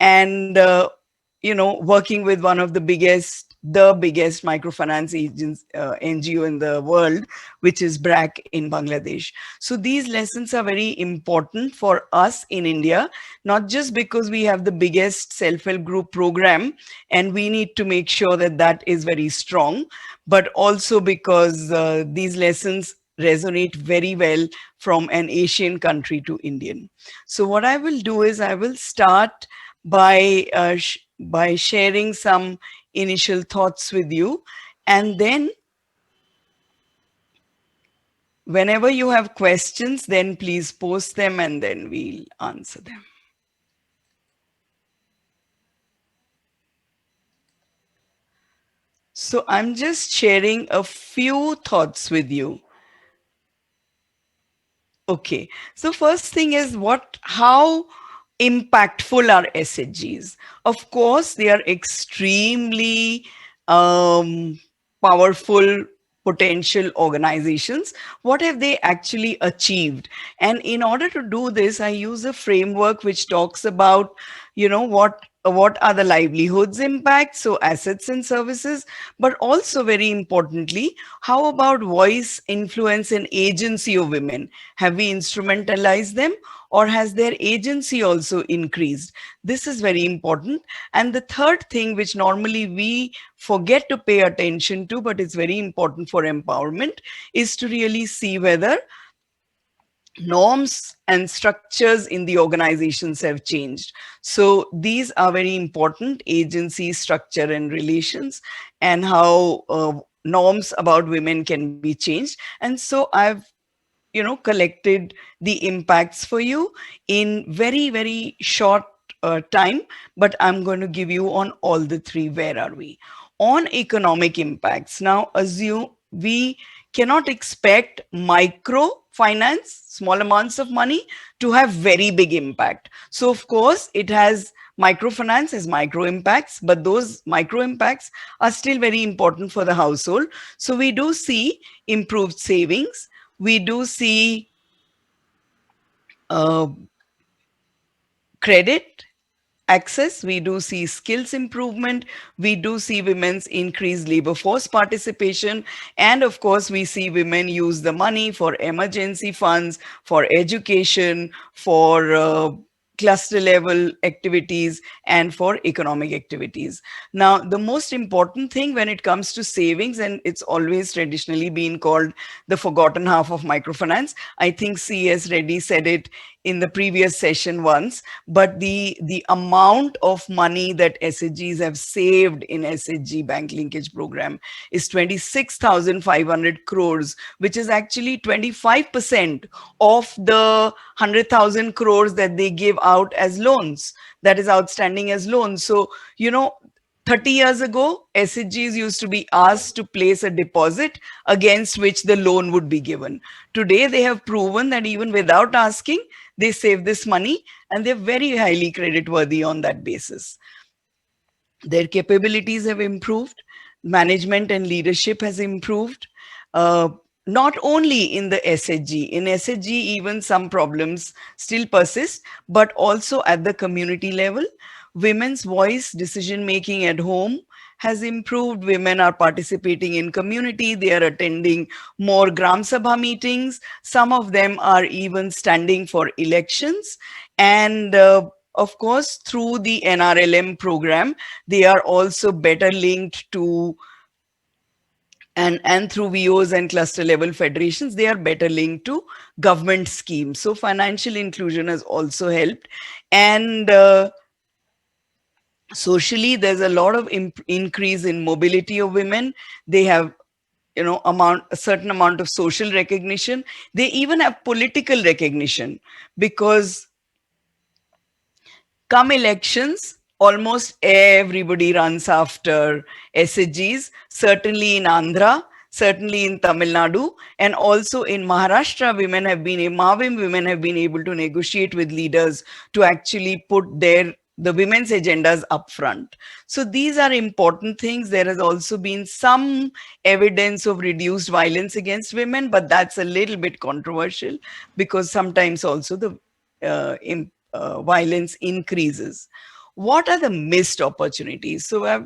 And, working with one of the biggest microfinance agents, NGO in the world, which is BRAC in Bangladesh. So these lessons are very important for us in India, not just because we have the biggest self-help group program and we need to make sure that that is very strong, but also because these lessons resonate very well from an Asian country to Indian. So what I will do is I will start by sharing some initial thoughts with you, and then whenever you have questions, then please post them and then we'll answer them. So I'm just sharing a few thoughts with you. Okay, so first thing is how impactful are SHGs? Of course, they are extremely powerful potential organizations. What have they actually achieved? And in order to do this, I use a framework which talks about, what are the livelihoods impacts, so assets and services, but also very importantly, how about voice, influence, and agency of women? Have we instrumentalized them, or has their agency also increased? This is very important. And the third thing, which normally we forget to pay attention to, but it's very important for empowerment, is to really see whether norms and structures in the organizations have changed. So these are very important: agency, structure, and relations, and how norms about women can be changed. And so I've collected the impacts for you in very, very short time, but I'm going to give you on all the three. Where are we? On economic impacts. Now, assume we cannot expect microfinance, small amounts of money, to have very big impact. So, of course, microfinance has micro impacts, but those micro impacts are still very important for the household. So we do see improved savings. We do see credit access. We do see skills improvement. We do see women's increased labor force participation. And of course, we see women use the money for emergency funds, for education, for cluster level activities, and for economic activities. Now, the most important thing when it comes to savings, and it's always traditionally been called the forgotten half of microfinance. I think CS Reddy said it in the previous session once, but the amount of money that SHGs have saved in SHG bank linkage program is 26,500 crores, which is actually 25% of the 100,000 crores that they give out as loans, that is outstanding as loans. So, 30 years ago, SHGs used to be asked to place a deposit against which the loan would be given. Today, they have proven that even without asking, they save this money, and they're very highly creditworthy on that basis. Their capabilities have improved, management and leadership has improved. Uh, Not only in the SHG, in SHG, even some problems still persist, but also at the community level. Women's voice decision making at home has improved. Women are participating in community. They are attending more Gram Sabha meetings. Some of them are even standing for elections. And of course, through the NRLM program, they are also better linked to, and through VOs and cluster level federations, they are better linked to government schemes. So financial inclusion has also helped. And socially, there's a lot of increase in mobility of women. They have a certain amount of social recognition. They even have political recognition, because come elections, almost everybody runs after SHGs, certainly in Andhra, certainly in Tamil Nadu, and also in Maharashtra. Mavim women have been able to negotiate with leaders to actually put the women's agendas up front. So these are important things. There has also been some evidence of reduced violence against women, but that's a little bit controversial, because sometimes also the violence increases. What are the missed opportunities? So I,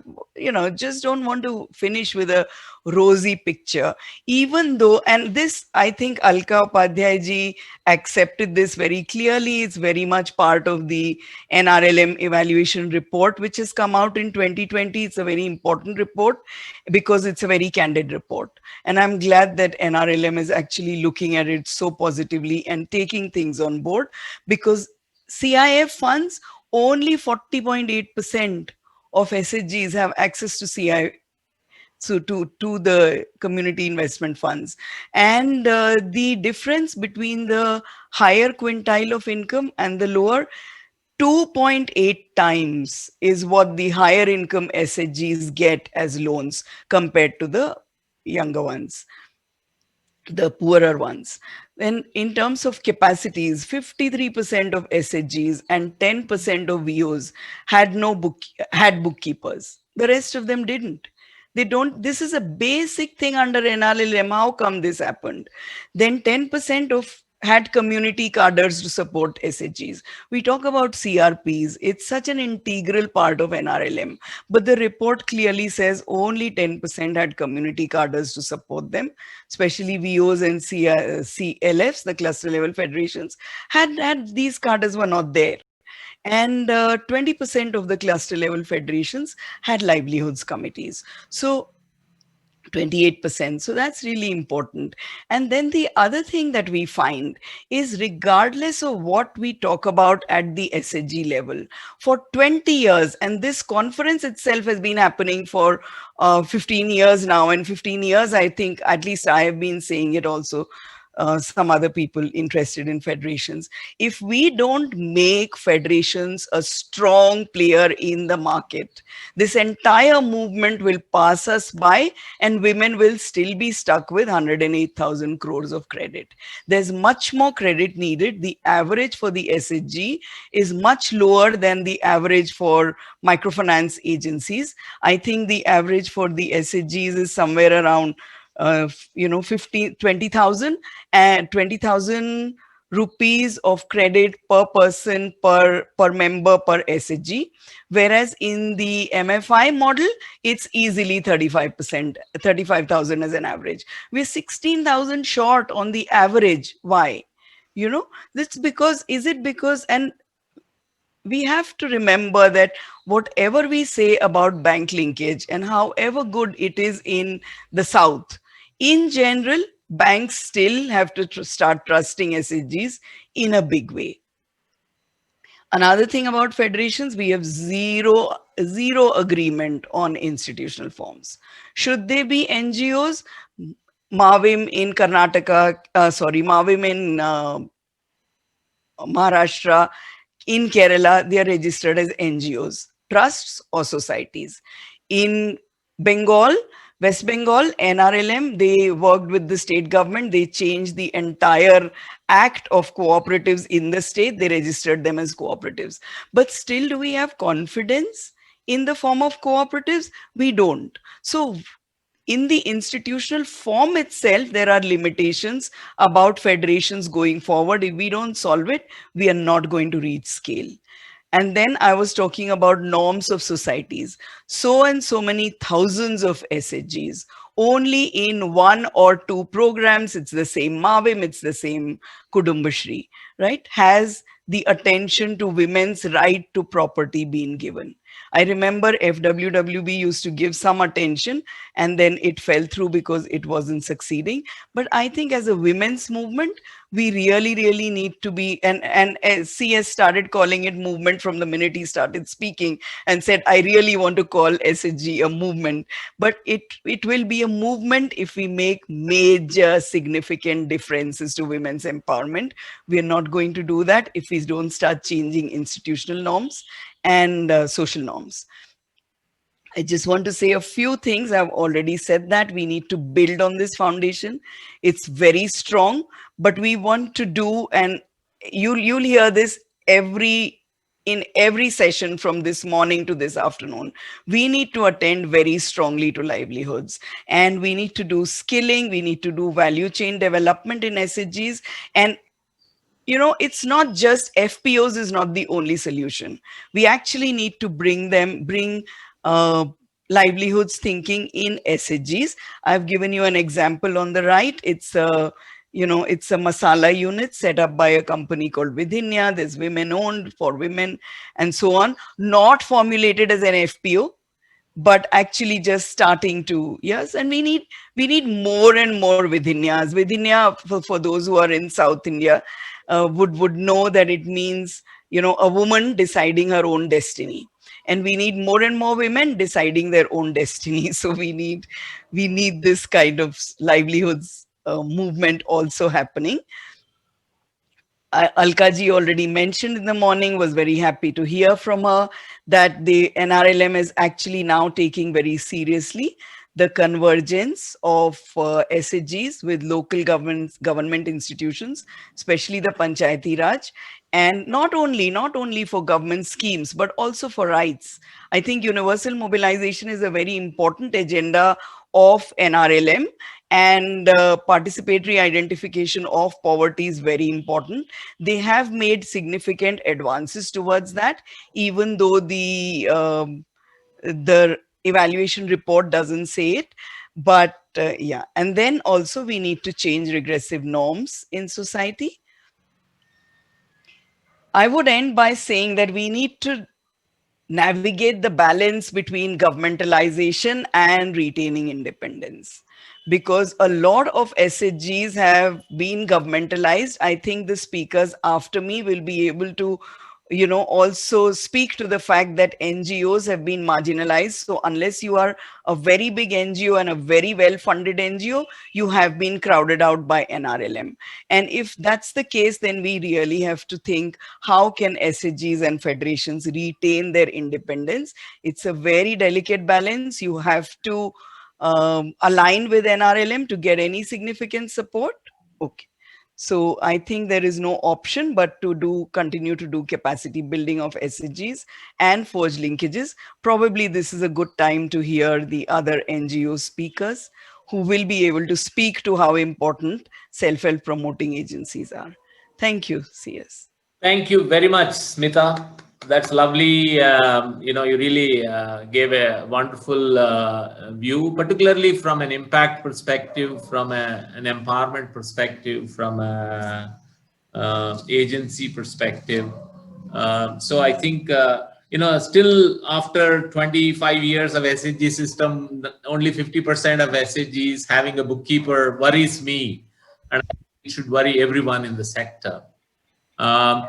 just don't want to finish with a rosy picture, even though, and this, I think Alka Upadhyay ji accepted this very clearly. It's very much part of the NRLM evaluation report, which has come out in 2020. It's a very important report because it's a very candid report. And I'm glad that NRLM is actually looking at it so positively and taking things on board, because CIF funds, only 40.8% of SHGs have access to CIF, so to the community investment funds. And the difference between the higher quintile of income and the lower, 2.8 times is what the higher income SHGs get as loans compared to the younger ones, the poorer ones. Then in terms of capacities, 53% of SHGs and 10% of VOs had bookkeepers. The rest of them didn't. They don't. This is a basic thing under NRLM. How come this happened? Then 10% of had community cadres to support SHGs. We talk about CRPs. It's such an integral part of NRLM. But the report clearly says only 10% had community cadres to support them, especially VOs and CLFs, the cluster level federations, had these cadres were not there. And 20% of the cluster level federations had livelihoods committees. So 28%. So that's really important. And then the other thing that we find is, regardless of what we talk about at the SHG level, for 20 years, and this conference itself has been happening for 15 years now, and 15 years, I think, at least I have been saying it also, some other people interested in federations. If we don't make federations a strong player in the market, this entire movement will pass us by, and women will still be stuck with 108,000 crores of credit. There's much more credit needed. The average for the SHG is much lower than the average for microfinance agencies. I think the average for the SHGs is somewhere around 20,000 and 20,000 rupees of credit per person, per member, per SHG. Whereas in the MFI model, it's easily 35%, 35,000 as an average. We're 16,000 short on the average. Why? That's because, is it because, and we have to remember that whatever we say about bank linkage and however good it is in the South, in general, banks still have to start trusting SHGs in a big way. Another thing about federations, we have zero agreement on institutional forms. Should they be NGOs? Mavim in Karnataka, Mavim in Maharashtra, in Kerala, they are registered as NGOs, trusts or societies. In Bengal, West Bengal, NRLM, they worked with the state government. They changed the entire act of cooperatives in the state. They registered them as cooperatives. But still, do we have confidence in the form of cooperatives? We don't. So in the institutional form itself, there are limitations about federations going forward. If we don't solve it, we are not going to reach scale. And then I was talking about norms of societies. So and so many thousands of SHGs. Only in one or two programs, it's the same Mavim, it's the same Kudumbashri, right? Has the attention to women's right to property been given? I remember FWWB used to give some attention and then it fell through because it wasn't succeeding. But I think as a women's movement, we really need to be, and CS started calling it movement from the minute he started speaking and said, I really want to call SHG a movement. But it will be a movement if we make major significant differences to women's empowerment. We are not going to do that if we don't start changing institutional norms and social norms. I just want to say a few things. I've already said that we need to build on this foundation. It's very strong, but we want to do, and you'll hear this in every session from this morning to this afternoon. We need to attend very strongly to livelihoods, and we need to do skilling. We need to do value chain development in SHGs, and it's not just FPOs is not the only solution. We actually need to bring uh, livelihoods thinking in SHGs. I've given you an example on the right. It's it's a masala unit set up by a company called Vidhinya. There's women owned for women and so on, not formulated as an FPO, but actually just starting to, yes. And we need more and more Vidhinyas. Vidhinya, for those who are in South India, would know that it means a woman deciding her own destiny, and we need more and more women deciding their own destiny. So we need this kind of livelihoods movement also happening. Alkaji already mentioned in the morning, was very happy to hear from her that the NRLM is actually now taking very seriously the convergence of SHGs with local government institutions, especially the Panchayati Raj, and not only for government schemes, but also for rights. I think universal mobilization is a very important agenda of NRLM, and participatory identification of poverty is very important. They have made significant advances towards that, even though the evaluation report doesn't say it. But yeah, and then also we need to change regressive norms in society. I would end by saying that we need to navigate the balance between governmentalization and retaining independence, because a lot of SHGs have been governmentalized. I think the speakers after me will be able to also speak to the fact that NGOs have been marginalized. So unless you are a very big NGO and a very well funded NGO, you have been crowded out by NRLM. And if that's the case, then we really have to think, how can SHGs and federations retain their independence? It's a very delicate balance. You have to align with NRLM to get any significant support. Okay. So I think there is no option but to continue to do capacity building of SHGs and forge linkages. Probably this is a good time to hear the other NGO speakers who will be able to speak to how important self-help promoting agencies are. Thank you, CS.
Thank you very much, Smita. That's lovely. You really gave a wonderful view, particularly from an impact perspective, from an empowerment perspective, from a agency perspective. So I think, still after 25 years of SHG system, only 50% of SHGs having a bookkeeper worries me, and it should worry everyone in the sector. And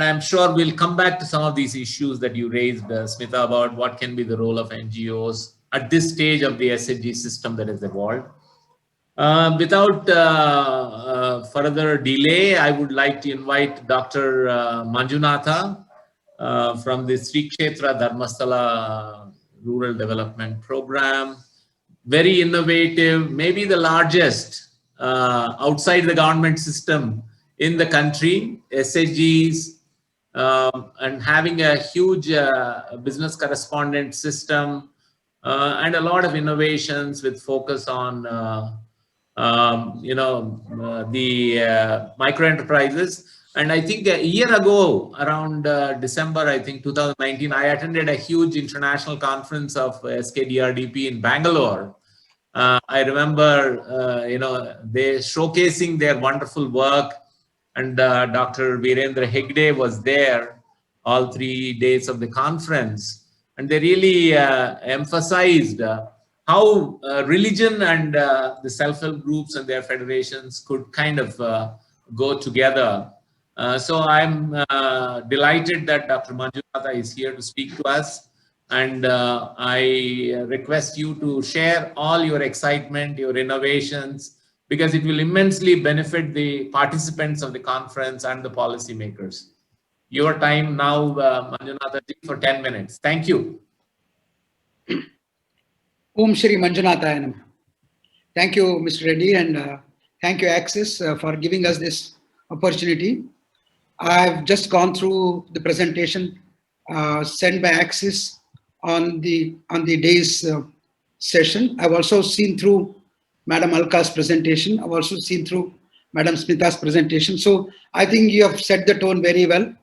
I'm sure we'll come back to some of these issues that you raised, Smita, about what can be the role of NGOs at this stage of the SHG system that has evolved. Without further delay, I would like to invite Dr. Manjunatha from the Sri Kshetra Dharmasthala Rural Development Program. Very innovative, maybe the largest outside the government system in the country, SHGs, and having a huge business correspondent system and a lot of innovations with focus on the micro enterprises. And I think a year ago, around December, I think 2019, I attended a huge international conference of SKDRDP in Bangalore. I remember, they showcasing their wonderful work, and Dr. Virendra Hegde was there all 3 days of the conference, and they really emphasized how religion and the self-help groups and their federations could kind of go together. So I'm delighted that Dr. Manjunatha is here to speak to us. And I request you to share all your excitement, your innovations, because it will immensely benefit the participants of the conference and the policymakers. Your time now, Manjunatha, for 10 minutes. Thank you.
Om Shri Manjunatha Namaha. Thank you, Mr. Reddy, and thank you, Access, for giving us this opportunity. I've just gone through the presentation sent by Access on the day's session. I've also seen through Madam Alka's presentation. I've also seen through Madam Smita's presentation. So I think you have set the tone very well.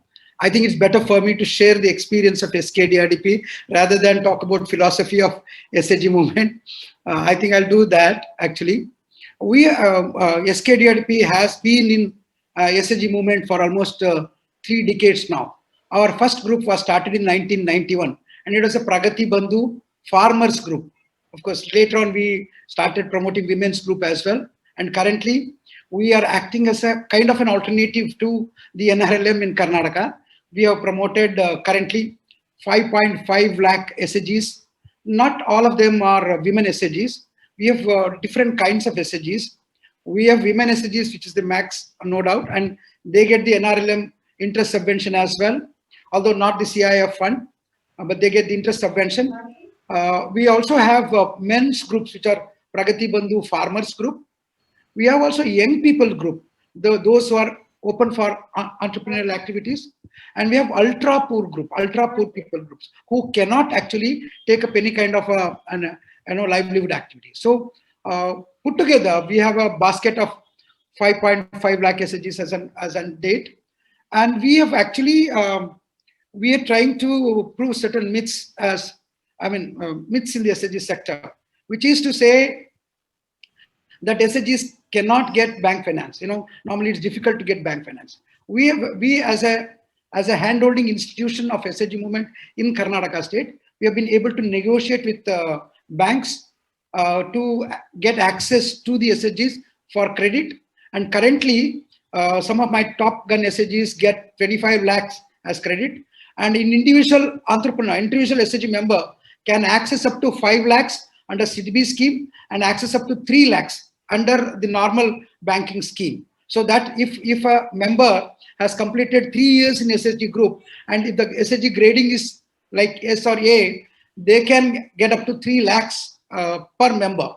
I think it's better for me to share the experience of SKDRDP rather than talk about philosophy of SHG movement. I think I'll do that actually. SKDRDP has been in SHG movement for almost 3 decades now. Our first group was started in 1991, and it was a Pragati Bandhu farmers group. Of course, later on we started promoting women's group as well, and currently we are acting as a kind of an alternative to the NRLM in Karnataka. We have promoted currently 5.5 lakh SHGs. Not all of them are women SHGs. We have different kinds of SHGs. We have women SHGs, which is the max, no doubt, and they get the NRLM interest subvention as well, although not the CIF fund, but they get the interest subvention. We also have men's groups, which are Pragati Bandhu farmers group. We have also young people group, those who are open for entrepreneurial activities. And we have ultra poor group, ultra poor people groups who cannot actually take up any kind of livelihood activity. So put together, we have a basket of 5.5 lakh SHGs as a date. And we have actually, we are trying to prove certain myths myths in the SHG sector, which is to say that SHGs cannot get bank finance. Normally it's difficult to get bank finance. We as a handholding institution of SHG movement in Karnataka state, we have been able to negotiate with banks to get access to the SHGs for credit. And currently, some of my top gun SHGs get 25 lakhs as credit. And an individual entrepreneur, individual SHG member can access up to 5 lakhs under CDB scheme and access up to 3 lakhs under the normal banking scheme. So that if a member has completed 3 years in SHG group, and if the SHG grading is like S or A, they can get up to 3 lakhs per member.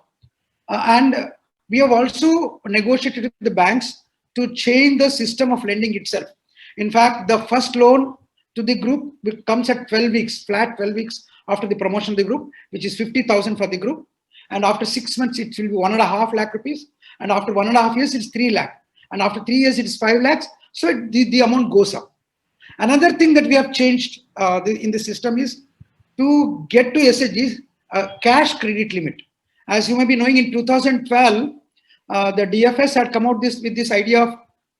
And we have also negotiated with the banks to change the system of lending itself. In fact, the first loan to the group comes at 12 weeks, flat 12 weeks after the promotion of the group, which is 50,000 for the group. And after 6 months, it will be 1.5 lakh rupees. And after 1.5 years, it's 3 lakh. And after 3 years, it is 5 lakhs. So the amount goes up. Another thing that we have changed in the system is to get to SHGs, cash credit limit. As you may be knowing, in 2012, the DFS had come out with this idea of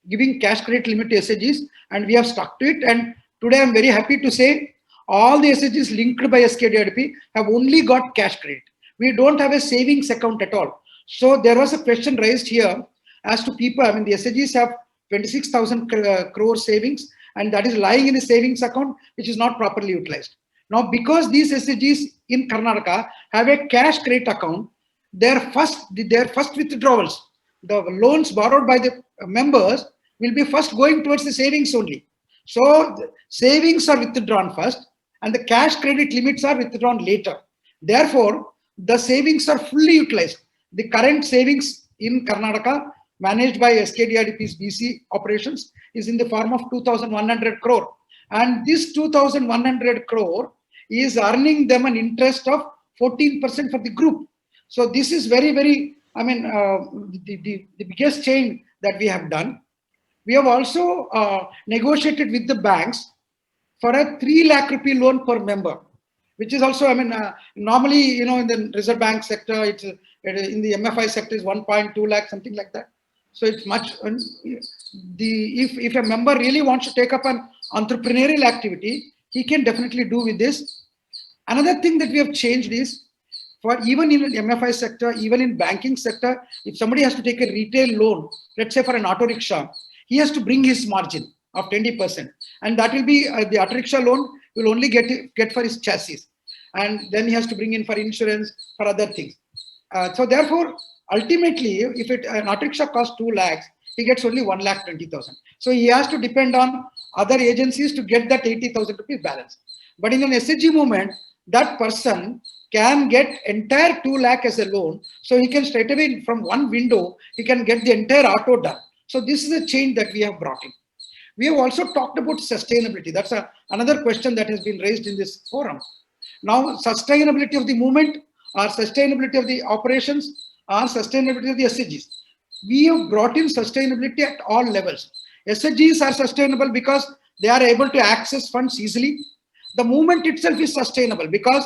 giving cash credit limit to SHGs, and we have stuck to it. And today I'm very happy to say all the SHGs linked by SKDRP have only got cash credit. We don't have a savings account at all. So there was a question raised here as to people. I mean, the SHGs have 26,000 crore savings, and that is lying in the savings account, which is not properly utilized. Now, because these SHGs in Karnataka have a cash credit account, their first withdrawals, the loans borrowed by the members, will be first going towards the savings only. So savings are withdrawn first, and the cash credit limits are withdrawn later. Therefore, the savings are fully utilized. The current savings in Karnataka, managed by SKDRDP's BC operations, is in the form of 2,100 crore. And this 2,100 crore is earning them an interest of 14% for the group. So this is very, very, I mean, the biggest change that we have done. We have also negotiated with the banks for a 3 lakh rupee loan per member, which is also, I mean, normally, you know, in the Reserve Bank sector, it's in the MFI sector is 1.2 lakh, something like that. So it's much, if a member really wants to take up an entrepreneurial activity, he can definitely do with this. Another thing that we have changed is, for even in the MFI sector, even in banking sector, if somebody has to take a retail loan, let's say for an auto rickshaw, he has to bring his margin of 20%, and that will be the auto rickshaw loan will only get for his chassis, and then he has to bring in for insurance, for other things. So therefore, ultimately, if an auto rickshaw costs 2 lakhs, he gets only 1,20,000. So he has to depend on other agencies to get that 80,000 rupees balance. But in an SHG movement, that person can get entire 2 lakh as a loan. So he can straight away from one window, he can get the entire auto done. So this is a change that we have brought in. We have also talked about sustainability. That's another question that has been raised in this forum. Now, sustainability of the movement, or sustainability of the operations, or sustainability of the SHGs. We have brought in sustainability at all levels. SHGs are sustainable because they are able to access funds easily. The movement itself is sustainable because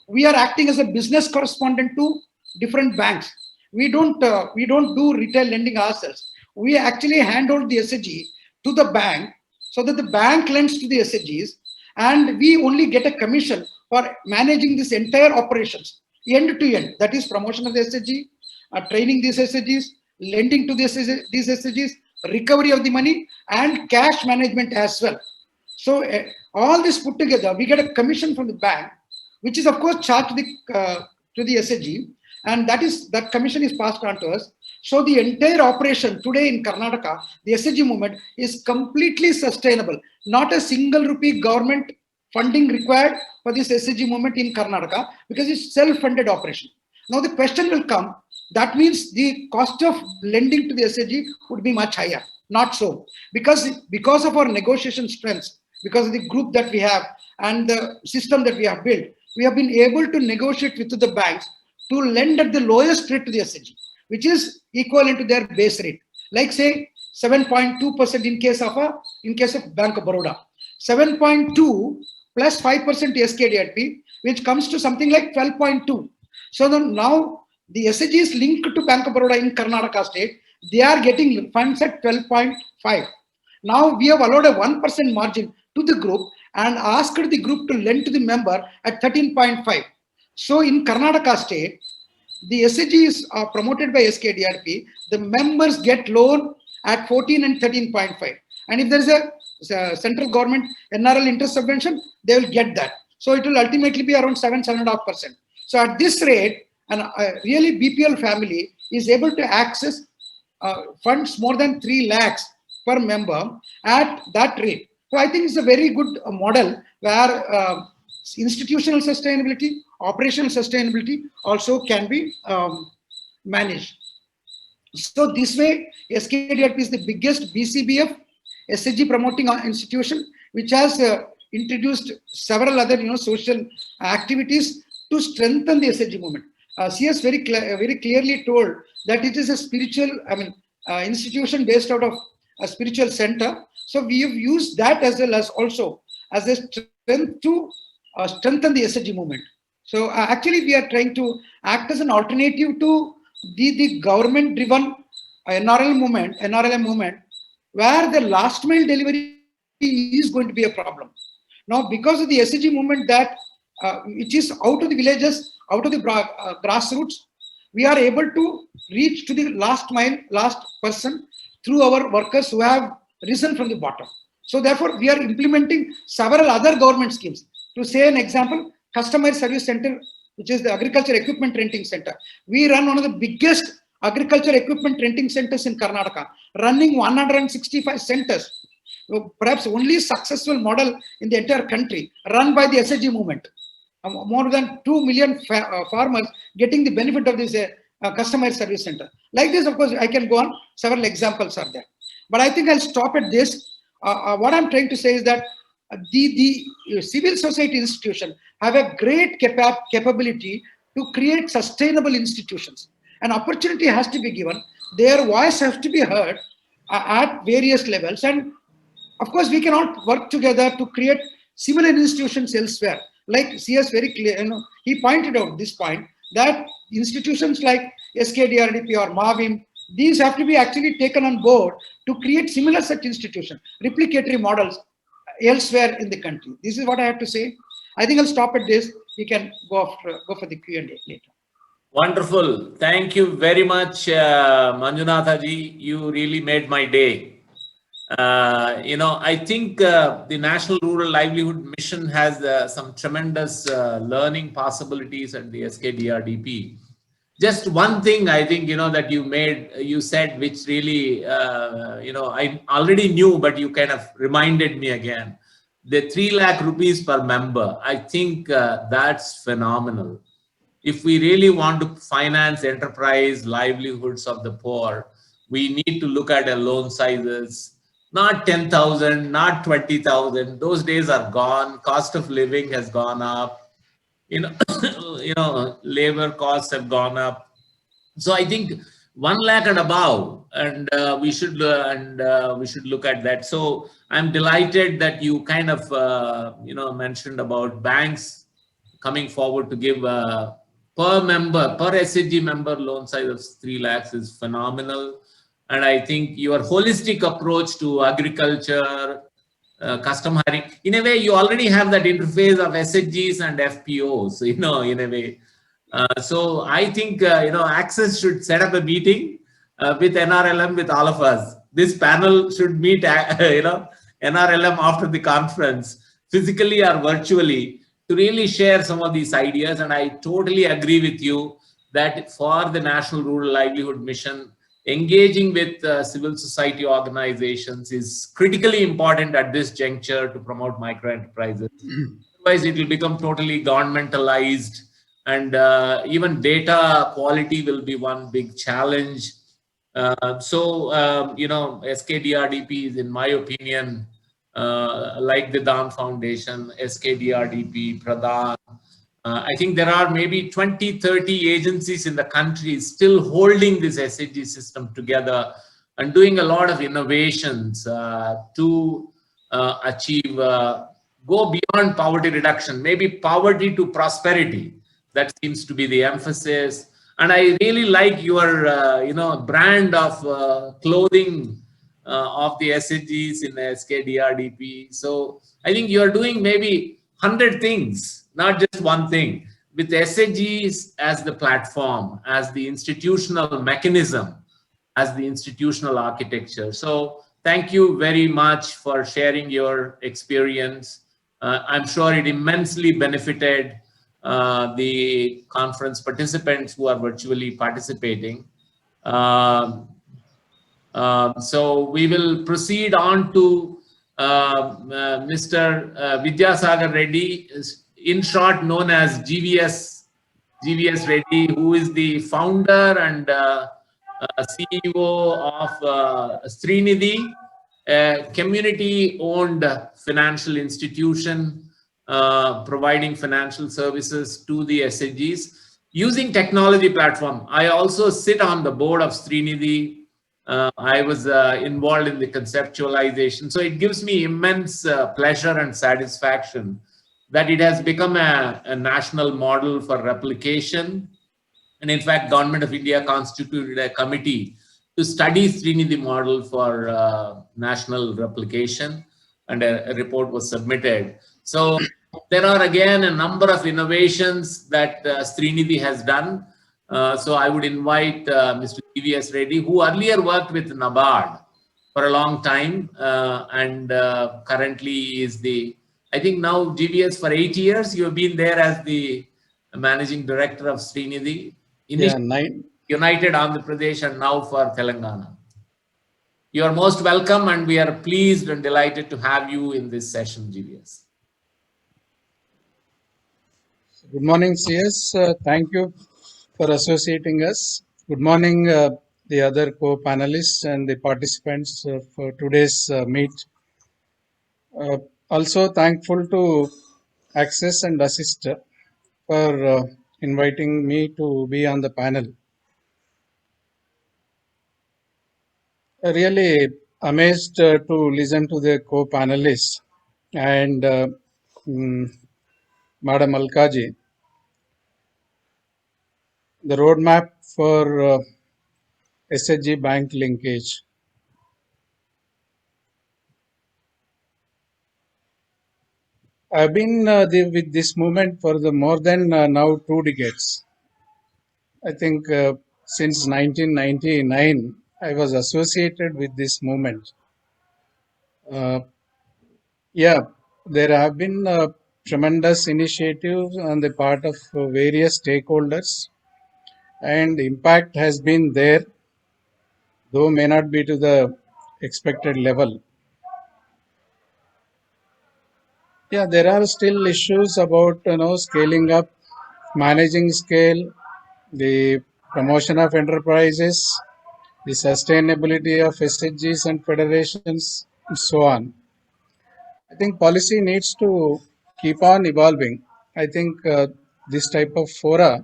we are acting as a business correspondent to different banks. We don't do retail lending ourselves. We actually hand over the SHG to the bank so that the bank lends to the SHGs, and we only get a commission for managing this entire operations end to end. That is promotion of the SHG, training these SHGs, lending to these SHGs, recovery of the money, and cash management as well. So all this put together, we get a commission from the bank, which is of course charged to the SHG, and that commission is passed on to us. So the entire operation today in Karnataka, the SHG movement is completely sustainable. Not a single rupee government funding required for this SHG movement in Karnataka, because it's self-funded operation. Now the question will come, that means the cost of lending to the SHG would be much higher. Not so, because of our negotiation strengths, because of the group that we have and the system that we have built, we have been able to negotiate with the banks to lend at the lowest rate to the SHG, which is equivalent to their base rate. Like say 7.2% in case of Bank of Baroda, 7.2 plus 5% SKDRP, which comes to something like 12.2. So now the SHGs linked to Bank of Baroda in Karnataka state, they are getting funds at 12.5. Now we have allowed a 1% margin to the group and asked the group to lend to the member at 13.5. So in Karnataka state, the SHGs are promoted by SKDRP, the members get loan at 14 and 13.5. And if there is a central government NRL interest subvention, they will get that. So it will ultimately be around 7.5%. So at this rate, a really BPL family is able to access funds more than 3 lakhs per member at that rate. So I think it's a very good model where institutional sustainability, operational sustainability also can be managed. So this way, SKDRP is the biggest BCBF SHG promoting institution, which has introduced several other social activities to strengthen the SHG movement. CS very clearly told that it is a spiritual, institution based out of a spiritual center. So we have used that as well as also as a strength to strengthen the SHG movement. So actually we are trying to act as an alternative to the government driven NRLM movement, where the last mile delivery is going to be a problem. Now, because of the SHG movement that which is out of the villages, out of the grassroots, we are able to reach to the last mile, last person through our workers who have risen from the bottom. So therefore, we are implementing several other government schemes. To say an example, Customer Service Center, which is the Agriculture Equipment Renting Center. We run one of the biggest agriculture equipment renting centers in Karnataka, running 165 centers. Perhaps only successful model in the entire country, run by the SHG movement. More than 2 million farmers getting the benefit of this customer service center. Like this, of course, I can go on. Several examples are there. But I think I'll stop at this. What I'm trying to say is that the civil society institution have a great capability to create sustainable institutions. An opportunity has to be given. Their voice has to be heard at various levels. And of course, we cannot work together to create similar institutions elsewhere. Like CS very clear, he pointed out this point that institutions like SKDRDP or MAVIM, these have to be actually taken on board to create similar such institutions, replicatory models elsewhere in the country. This is what I have to say. I think I'll stop at this. We can go for the Q&A later.
Wonderful. Thank you very much, Manjunatha-ji. You really made my day. I think the National Rural Livelihood Mission has some tremendous learning possibilities at the SKDRDP. Just one thing I think, that you said, which really, I already knew, but you kind of reminded me again. The 3 lakh rupees per member, I think that's phenomenal. If we really want to finance enterprise livelihoods of the poor, we need to look at a loan sizes. Not 10,000, not 20,000. Those days are gone. Cost of living has gone up. Labor costs have gone up. So I think 1 lakh and above, and we should look at that. So I'm delighted that you kind of mentioned about banks coming forward to give per SHG member loan size of 3 lakhs is phenomenal. And I think your holistic approach to agriculture, custom hiring, in a way, you already have that interface of SHGs and FPOs, in a way. So I think, Access should set up a meeting with NRLM, with all of us. This panel should meet, NRLM after the conference, physically or virtually, to really share some of these ideas. And I totally agree with you that for the National Rural Livelihood Mission, engaging with civil society organizations is critically important at this juncture to promote micro enterprises. Otherwise, it will become totally governmentalized, and even data quality will be one big challenge. SKDRDP is, in my opinion, like the Daan Foundation, SKDRDP, Pradhan. I think there are maybe 20, 30 agencies in the country still holding this SHG system together and doing a lot of innovations to achieve, go beyond poverty reduction, maybe poverty to prosperity. That seems to be the emphasis. And I really like your, brand of clothing of the SHGs in SKDRDP. So I think you are doing maybe 100 things, not just one thing, with SHGs as the platform, as the institutional mechanism, as the institutional architecture. So thank you very much for sharing your experience. I'm sure it immensely benefited the conference participants who are virtually participating. So we will proceed on to Mr. Vidyasagar Reddy, in short known as GVS Reddy, who is the founder and CEO of Srinidhi, a community-owned financial institution providing financial services to the SHGs using technology platform. I also sit on the board of Srinidhi. I was involved in the conceptualization. So it gives me immense pleasure and satisfaction that it has become a national model for replication. And in fact, Government of India constituted a committee to study Srinidhi model for national replication, and a report was submitted. So there are again a number of innovations that Srinidhi has done. So I would invite Mr. GVS Reddy, who earlier worked with NABARD for a long time, and currently is the, I think now GVS for 8 years, you have been there as the managing director of Srinidhi.
Yeah,
United Andhra Pradesh and now for Telangana. You are most welcome, and we are pleased and delighted to have you in this session, GVS.
Good morning, CS. Thank you for associating us. Good morning, the other co-panelists and the participants for today's meet. Also thankful to Access and Assist for inviting me to be on the panel. Really amazed to listen to the co-panelists and Madam Alkaji. The roadmap for SHG bank linkage. I've been with this movement for the more than now 2 decades. I think since 1999, I was associated with this movement. Yeah, there have been tremendous initiatives on the part of various stakeholders, and impact has been there, though may not be to the expected level. Yeah, there are still issues about scaling up, managing scale, the promotion of enterprises, the sustainability of SHGs and federations, and so on. I think policy needs to keep on evolving. I think this type of fora,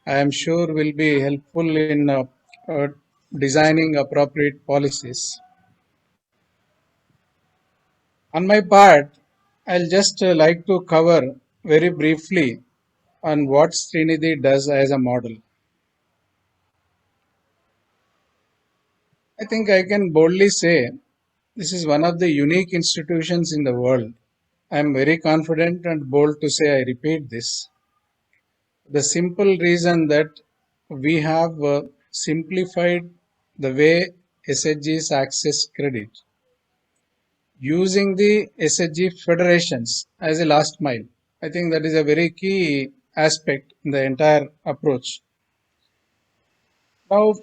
I am sure, will be helpful in uh, designing appropriate policies. On my part, I'll just like to cover very briefly on what Srinidhi does as a model. I think I can boldly say this is one of the unique institutions in the world. I am very confident and bold to say I repeat this. The simple reason that we have simplified the way SHGs access credit using the SHG federations as a last mile. I think that is a very key aspect in the entire approach. Now,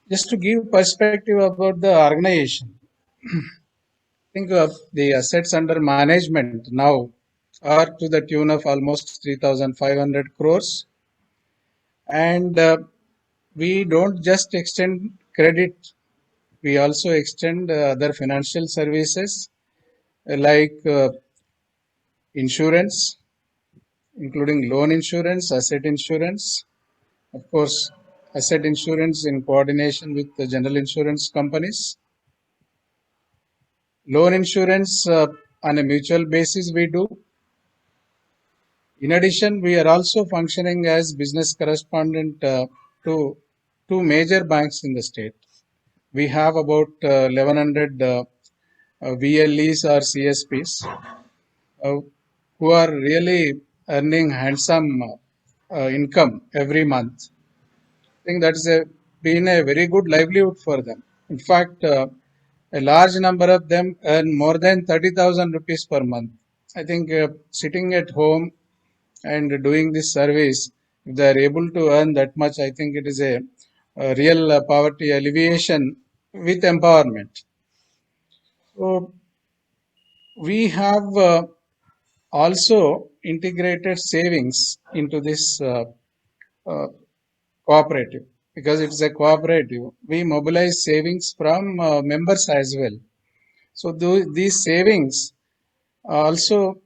just to give perspective about the organization, I think the assets under management now are to the tune of almost 3,500 crores. And we don't just extend credit, we also extend other financial services like insurance, including loan insurance, asset insurance, of course, asset insurance in coordination with the general insurance companies. Loan insurance on a mutual basis we do. In addition, we are also functioning as business correspondent to two major banks in the state. We have about 1100 VLEs or CSPs who are really earning handsome income every month. I think that's been a very good livelihood for them. In fact, a large number of them earn more than 30,000 rupees per month. I think sitting at home and doing this service, if they are able to earn that much, I think it is a real poverty alleviation with empowerment. So we have also integrated savings into this cooperative. Because it's a cooperative, we mobilize savings from members as well. So these savings also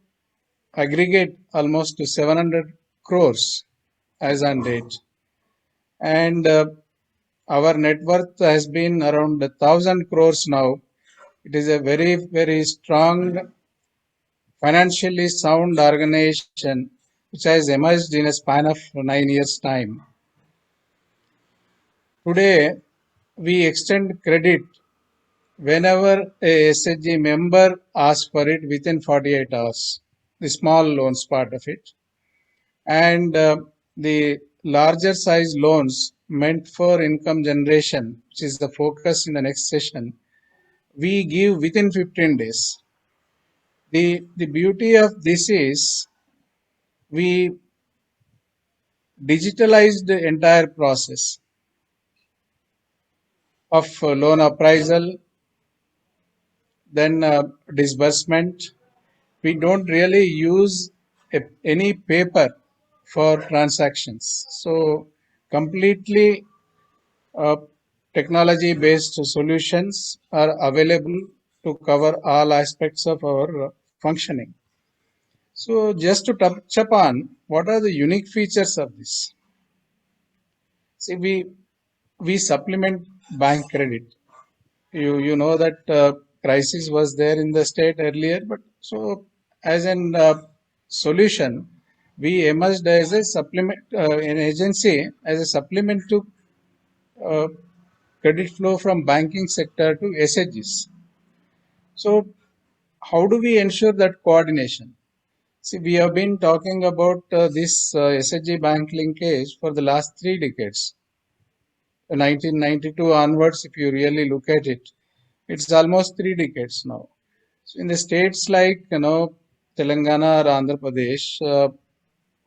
aggregate almost to 700 crores as on date. And our net worth has been around 1,000 crores now. It is a very, very strong, financially sound organization which has emerged in a span of 9 years' time. Today, we extend credit whenever a SHG member asks for it within 48 hours, the small loans part of it. And the larger size loans meant for income generation, which is the focus in the next session, we give within 15 days. The beauty of this is we digitalize the entire process of loan appraisal, then disbursement. We don't really use any paper for transactions. So completely technology based solutions are available to cover all aspects of our functioning. So just to touch upon what are the unique features of this. See, we supplement bank credit. You know that crisis was there in the state earlier, but so as an solution, we emerged as a supplement, an agency as a supplement to uh, credit flow from banking sector to SHGs. So how do we ensure that coordination? See, we have been talking about this SHG bank linkage for the last 3 decades. 1992 onwards, if you really look at it, it's almost 3 decades now. So in the states like Telangana or Andhra Pradesh,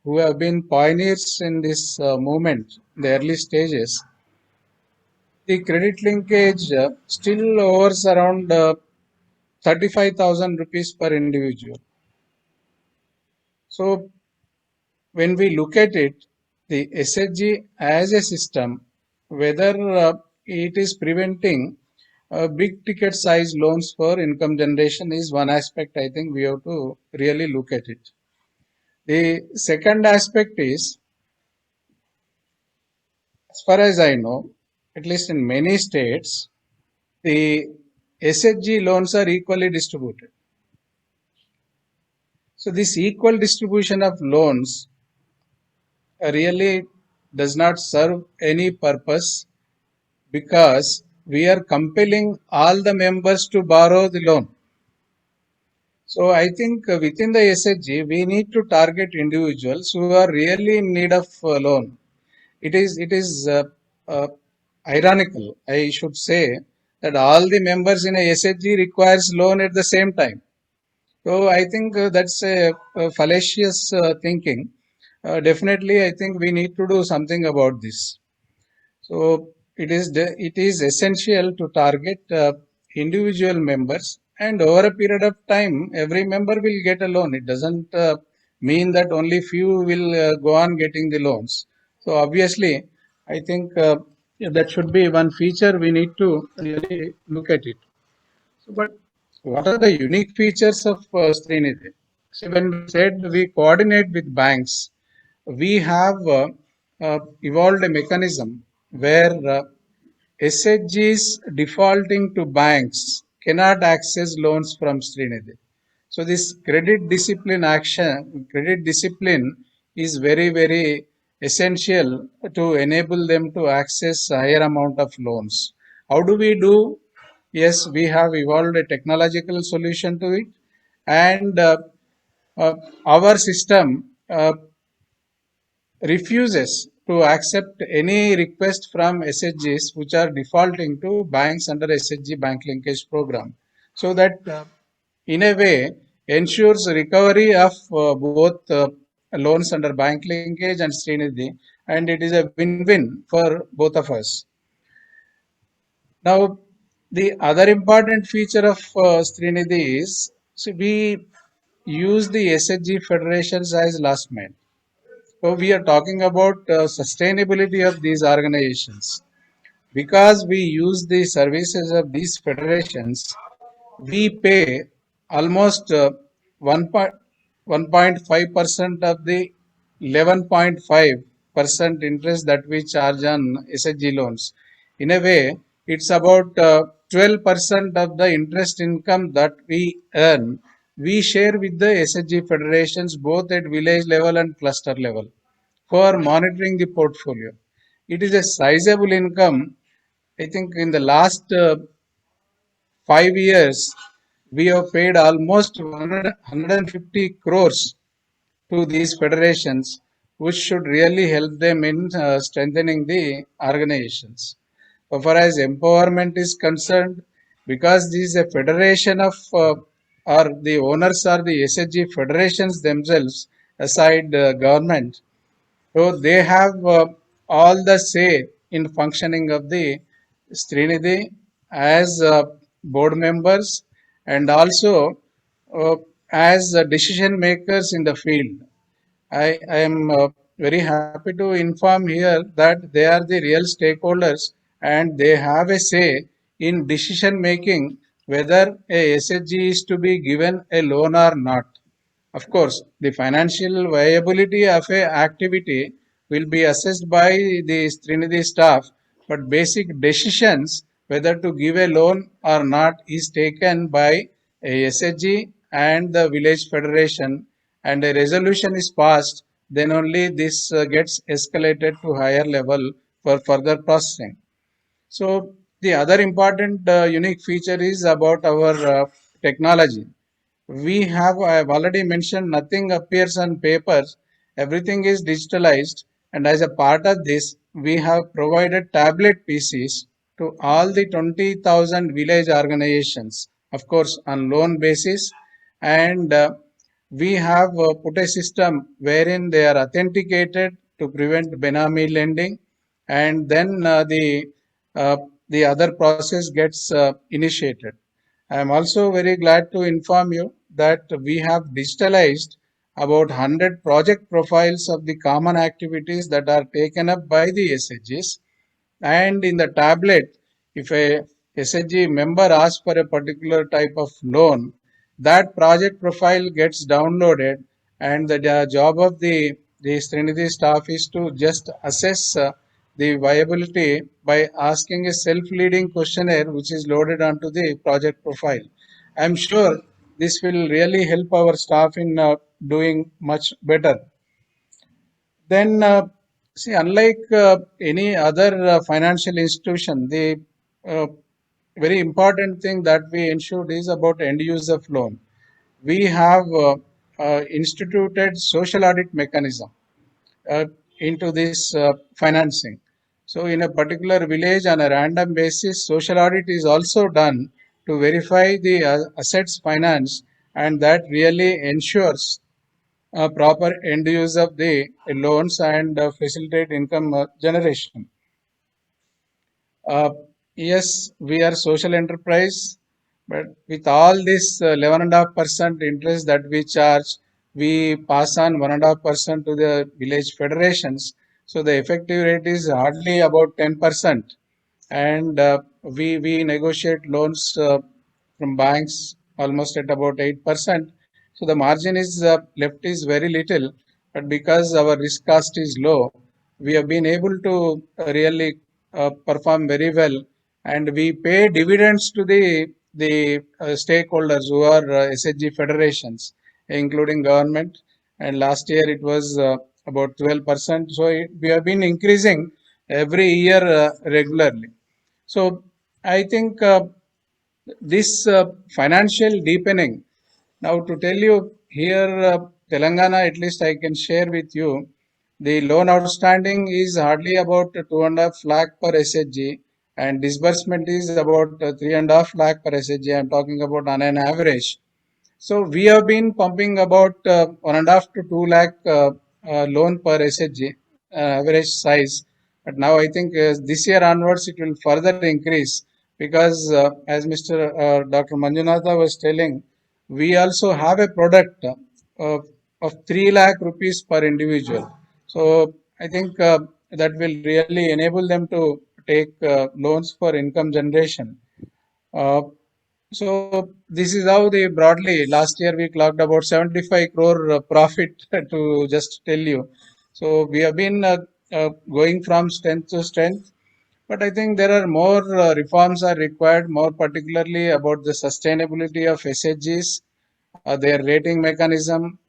who have been pioneers in this movement, the early stages, the credit linkage still hovers around 35,000 rupees per individual. So when we look at it, the SHG as a system, whether it is preventing big ticket size loans for income generation is one aspect I think we have to really look at it. The second aspect is, as far as I know, at least in many states, the SHG loans are equally distributed. So this equal distribution of loans really does not serve any purpose because we are compelling all the members to borrow the loan. So I think within the SHG, we need to target individuals who are really in need of a loan. It is uh, ironical, I should say, that all the members in a SHG requires loan at the same time. So I think that's a fallacious thinking. Definitely, I think we need to do something about this. So it is essential to target individual members, and over a period of time, every member will get a loan. It doesn't mean that only few will go on getting the loans. So obviously, I think that should be one feature we need to really look at it. So, but what are the unique features of Srinidhi? So when we said we coordinate with banks, we have evolved a mechanism where SHGs defaulting to banks cannot access loans from Srinidhi. So this credit discipline is very, very essential to enable them to access a higher amount of loans. How do we do? Yes, we have evolved a technological solution to it, and uh, our system refuses to accept any request from SHGs which are defaulting to banks under SHG bank linkage program. So that in a way ensures recovery of both loans under bank linkage and Srinidhi, and it is a win-win for both of us. Now, the other important feature of Srinidhi is, see, we use the SHG federations as last mile. So we are talking about sustainability of these organizations. Because we use the services of these federations, we pay almost 1.5% of the 11.5% interest that we charge on SHG loans. In a way, it's about 12% of the interest income that we earn. We share with the SHG federations both at village level and cluster level for monitoring the portfolio. it is a sizable income. I think in the last 5 years, we have paid almost 150 crores to these federations, which should really help them in strengthening the organizations. So far as empowerment is concerned, because this is a federation of, or the owners are the SHG federations themselves, aside government, so they have all the say in functioning of the Srinidhi as board members and also uh, as decision makers in the field. I am very happy to inform here that they are the real stakeholders and they have a say in decision making whether a SHG is to be given a loan or not. Of course, the financial viability of a activity will be assessed by the Trinity staff, but basic decisions whether to give a loan or not is taken by a SHG and the village federation, and a resolution is passed, then only this gets escalated to higher level for further processing. So the other important unique feature is about our technology. We have, I have already mentioned, nothing appears on papers, everything is digitalized, and as a part of this, we have provided tablet PCs to all the 20,000 village organizations, of course, on loan basis, and we have put a system wherein they are authenticated to prevent benami lending, and then uh, the other process gets initiated. I am also very glad to inform you that we have digitalized about 100 project profiles of the common activities that are taken up by the SHGs. And in the tablet, if a SHG member asks for a particular type of loan, that project profile gets downloaded, and the job of the Srinidhi staff is to just assess the viability by asking a self-leading questionnaire which is loaded onto the project profile. I'm sure this will really help our staff in doing much better. Then, see, unlike any other financial institution, the uh, very important thing that we ensured is about end user loan. We have instituted social audit mechanism uh, into this financing. So, in a particular village on a random basis, social audit is also done to verify the assets finance, and that really ensures proper end use of the loans and facilitate income generation. Uh, yes, we are social enterprise, but with all this 11.5% interest that we charge, we pass on 1.5% to the village federations. So the effective rate is hardly about 10%, and we negotiate loans from banks almost at about 8%. So the margin is left is very little, but because our risk cost is low, we have been able to really perform very well, and we pay dividends to the stakeholders who are SHG federations, including government. And last year it was about 12%. So we have been increasing every year regularly. So I think this financial deepening. Now, to tell you here, Telangana, at least I can share with you, the loan outstanding is hardly about 2.5 lakh per SHG, and disbursement is about 3.5 lakh per SHG. I'm talking about on an average. So we have been pumping about 1.5 to 2 lakh loan per SHG average size. But now I think this year onwards it will further increase because as Mr. Dr. Manjunatha was telling, we also have a product of 3 lakh rupees per individual. So I think that will really enable them to take loans for income generation. Uh, so this is how they broadly last year we clocked about 75 crore profit to just tell you. So we have been going from strength to strength, but I think there are more reforms are required, more particularly about the sustainability of SHGs, their rating mechanism.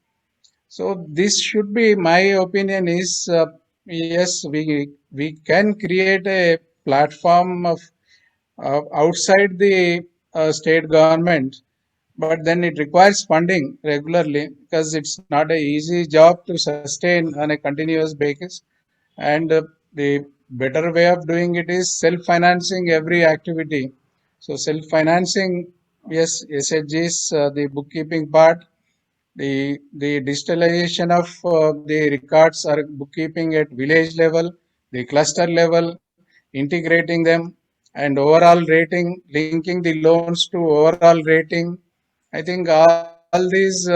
So this should be, my opinion is yes, we can create a platform of outside the state government, but then it requires funding regularly because it's not a easy job to sustain on a continuous basis. And the better way of doing it is self-financing every activity. So self-financing, yes, SHGs, the bookkeeping part, the digitalization of the records or bookkeeping at village level, the cluster level, integrating them, and overall rating, linking the loans to overall rating. I think all these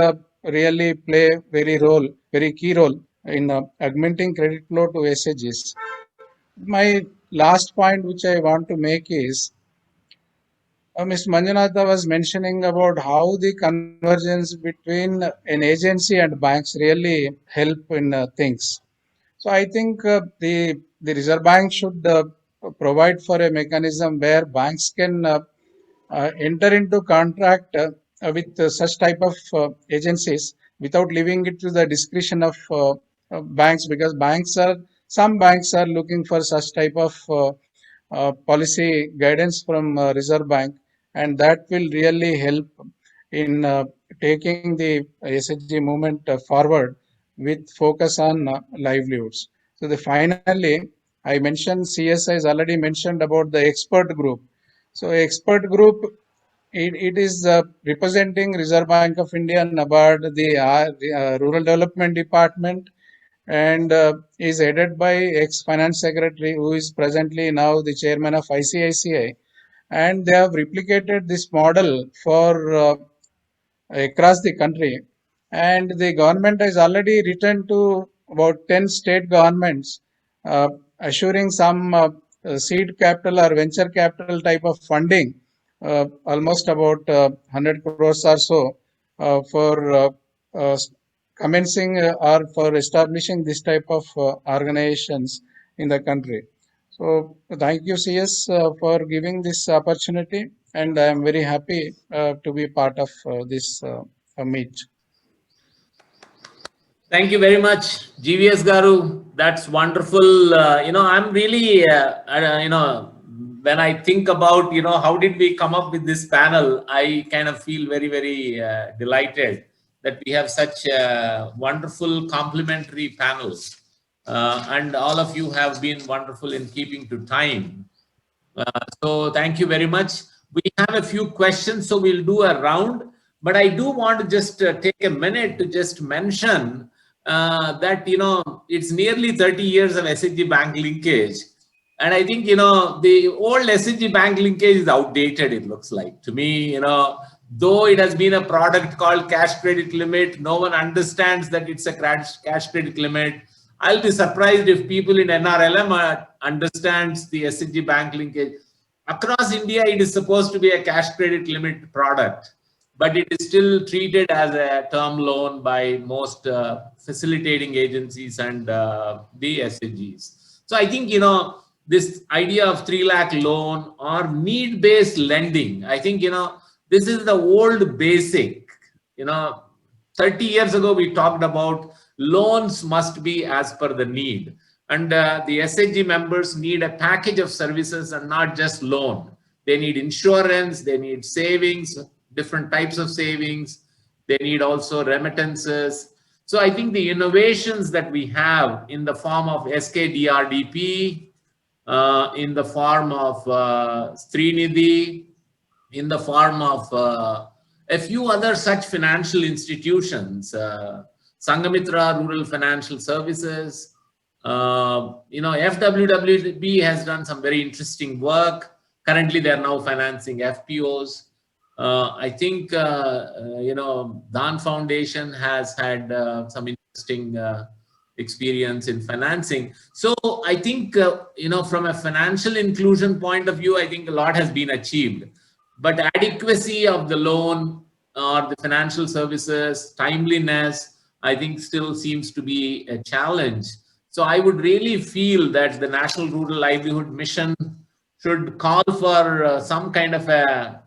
really play very key role in augmenting credit flow to SHGs. My last point which I want to make is Mr. Manjunatha was mentioning about how the convergence between an agency and banks really help in things. So I think the Reserve Bank should provide for a mechanism where banks can enter into contract with such type of agencies without leaving it to the discretion of banks, because some banks are looking for such type of policy guidance from Reserve Bank, and that will really help in taking the SHG movement forward with focus on livelihoods. So finally, I mentioned CS has already mentioned about the expert group. So expert group, it is representing Reserve Bank of India, NABARD, the Rural Development Department, and is headed by ex-finance secretary who is presently now the chairman of ICICI. And they have replicated this model for across the country. And the government has already written to about 10 state governments, uh, assuring some seed capital or venture capital type of funding, almost about 100 crores or so, for uh, commencing or for establishing this type of organizations in the country. So thank you, CS, for giving this opportunity, and I am very happy to be part of this meet.
Thank you very much, GVS Garu. That's wonderful. I'm really, when I think about, how did we come up with this panel, I kind of feel very, very delighted that we have such wonderful complementary panels. And all of you have been wonderful in keeping to time. So thank you very much. We have a few questions, so we'll do a round. But I do want to just take a minute to just mention that, it's nearly 30 years of SHG bank linkage. And I think, the old SHG bank linkage is outdated, it looks like. To me, though it has been a product called cash credit limit, no one understands that it's a cash credit limit. I'll be surprised if people in NRLM understands the SHG bank linkage. Across India, it is supposed to be a cash credit limit product, but it is still treated as a term loan by most facilitating agencies and the SHGs. So I think, this idea of 3 lakh loan or need-based lending, I think, this is the old basic. 30 years ago, we talked about loans must be as per the need. And the SHG members need a package of services and not just loan. They need insurance, they need savings, different types of savings. They need also remittances. So I think the innovations that we have in the form of SKDRDP, in the form of Srinidhi, in the form of a few other such financial institutions, Sangamitra Rural Financial Services, FWWB has done some very interesting work. Currently, they are now financing FPOs. I think, Dan Foundation has had some interesting experience in financing. So I think, from a financial inclusion point of view, I think a lot has been achieved. But adequacy of the loan or the financial services, timeliness, I think still seems to be a challenge. So I would really feel that the National Rural Livelihood Mission should call for some kind of a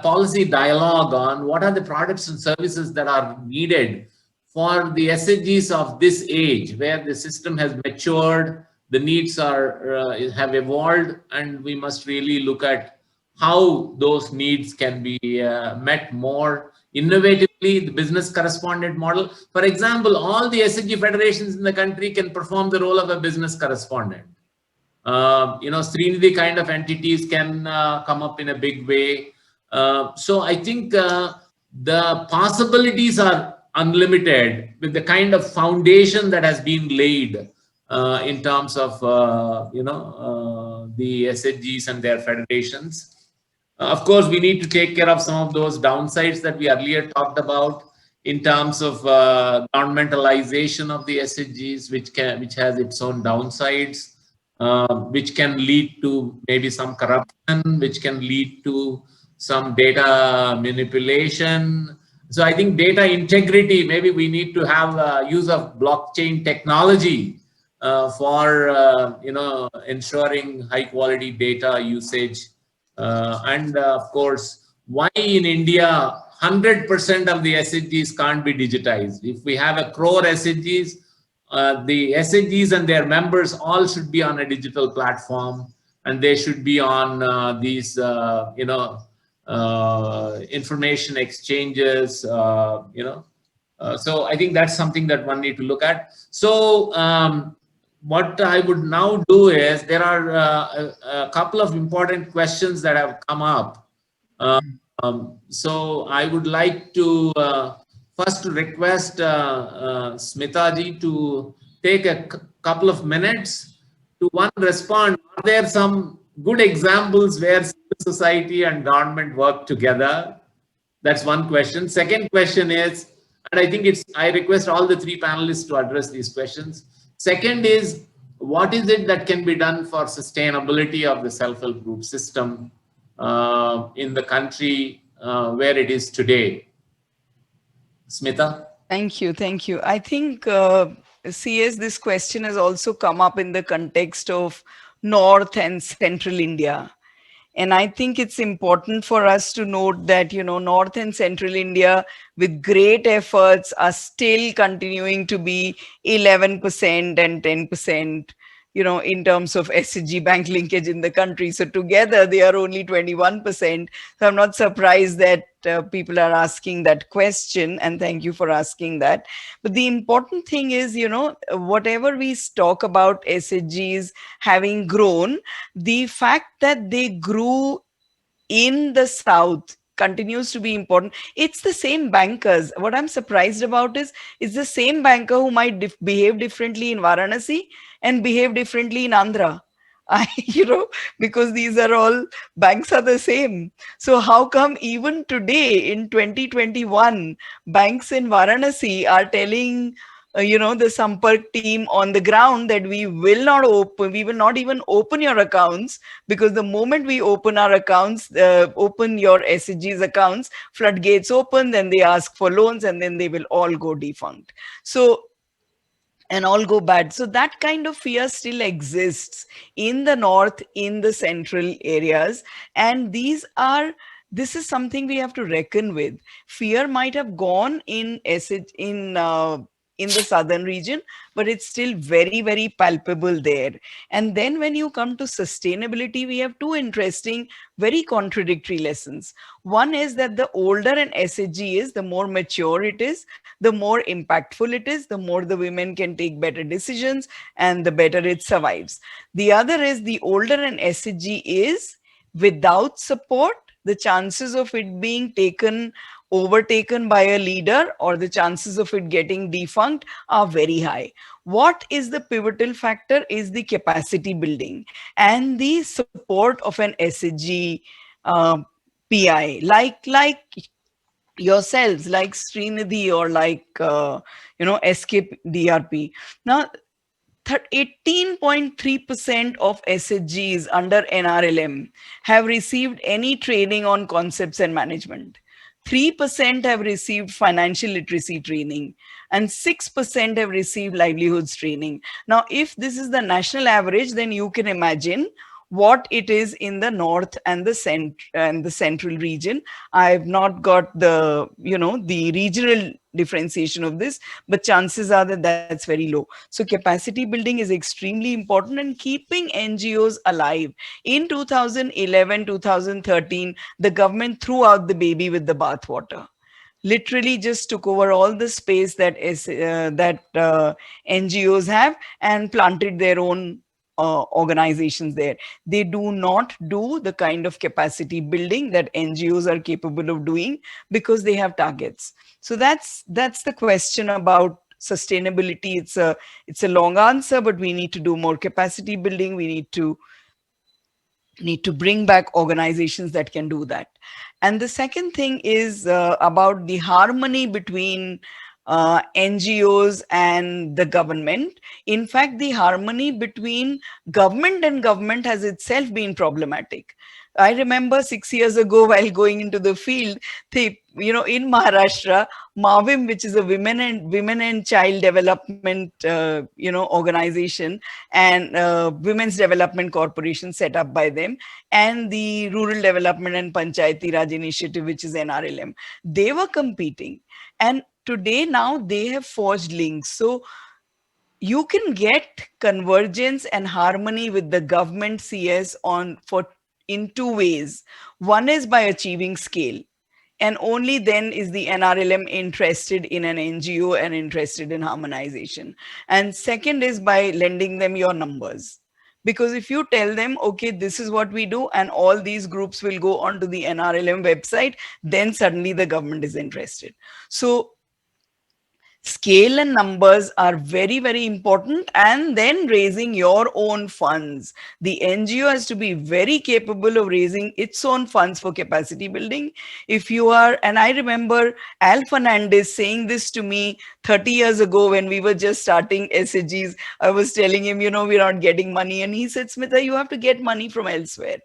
policy dialogue on what are the products and services that are needed for the SHGs of this age, where the system has matured, the needs are have evolved, and we must really look at how those needs can be met more innovatively. The business correspondent model, for example, all the SHG federations in the country can perform the role of a business correspondent. Srinidhi kind of entities can come up in a big way. So I think the possibilities are unlimited with the kind of foundation that has been laid in terms of the SHGs and their federations. Of course, we need to take care of some of those downsides that we earlier talked about in terms of governmentalization of the SHGs, which has its own downsides, which can lead to maybe some corruption, which can lead to some data manipulation. So I think data integrity, maybe we need to have use of blockchain technology for ensuring high quality data usage. And of course, why in India 100% of the SHGs can't be digitized? If we have a crore SHGs, the SHGs and their members all should be on a digital platform, and they should be on these, information exchanges, so I think that's something that one need to look at. So what I would now do is, there are a couple of important questions that have come up. So I would like to first request Smitaji to take a couple of minutes to respond. Are there some good examples where civil society and government work together? That's one question. Second question is, and I think I request all the three panelists to address these questions. Second is, what is it that can be done for sustainability of the self-help group system in the country where it is today? Smita?
Thank you. Thank you. I think, CS, this question has also come up in the context of North and Central India. And I think it's important for us to note that, North and Central India, with great efforts, are still continuing to be 11% and 10%, in terms of SHG bank linkage in the country. So together they are only 21%. So I'm not surprised that people are asking that question, and thank you for asking that. But the important thing is, whatever we talk about SHGs having grown, the fact that they grew in the South continues to be important. It's the same bankers. What I'm surprised about is it's the same banker who might behave differently in Varanasi and behave differently in Andhra. Because these are all banks are the same. So how come even today in 2021, banks in Varanasi are telling the Sampark team on the ground that we will not even open your accounts, because the moment we open our accounts, open your SHG's accounts, floodgates open, then they ask for loans, and then they will all go defunct. So, and all go bad. So that kind of fear still exists in the North, in the central areas. And this is something we have to reckon with. Fear might have gone in the southern region, but it's still very, very palpable there. And then when you come to sustainability, we have two interesting, very contradictory lessons. One is that the older an SHG is, the more mature it is, the more impactful it is, the more the women can take better decisions, and the better it survives. The other is, the older an SHG is, without support, the chances of it being overtaken by a leader, or the chances of it getting defunct, are very high. What is the pivotal factor is the capacity building and the support of an SHG PI, like yourselves, like Srinidhi, or like Escape DRP. Now, 18.3% of SHGs under NRLM have received any training on concepts and management. 3% have received financial literacy training, and 6% have received livelihoods training. Now, if this is the national average, then you can imagine what it is in the North and the central region. I've not got the regional differentiation of this, but chances are that that's very low. So capacity building is extremely important, and keeping NGOs alive. In 2011, 2013, the government threw out the baby with the bathwater, literally just took over all the space that NGOs have and planted their own organizations there. They do not do the kind of capacity building that NGOs are capable of doing because they have targets. So that's the question about sustainability. It's a long answer, but we need to do more capacity building. We need to bring back organizations that can do that. And the second thing is about the harmony between NGOs and the government. In fact, the harmony between government and government has itself been problematic. I remember 6 years ago, while going into the field, in Maharashtra, Mavim, which is a women and child development, organization, and Women's Development Corporation set up by them, and the Rural Development and Panchayati Raj Initiative, which is NRLM. They were competing, and today now they have forged links. So you can get convergence and harmony with the government CS in two ways. One is by achieving scale, and only then is the NRLM interested in an NGO and interested in harmonization. And second is by lending them your numbers. Because if you tell them, okay, this is what we do, and all these groups will go onto the NRLM website, then suddenly the government is interested. So scale and numbers are very, very important, and then raising your own funds. The NGO has to be very capable of raising its own funds for capacity building. If you are, and I remember Al Fernandez saying this to me 30 years ago when we were just starting SAGs. I was telling him, we're not getting money. And he said, Smita, you have to get money from elsewhere.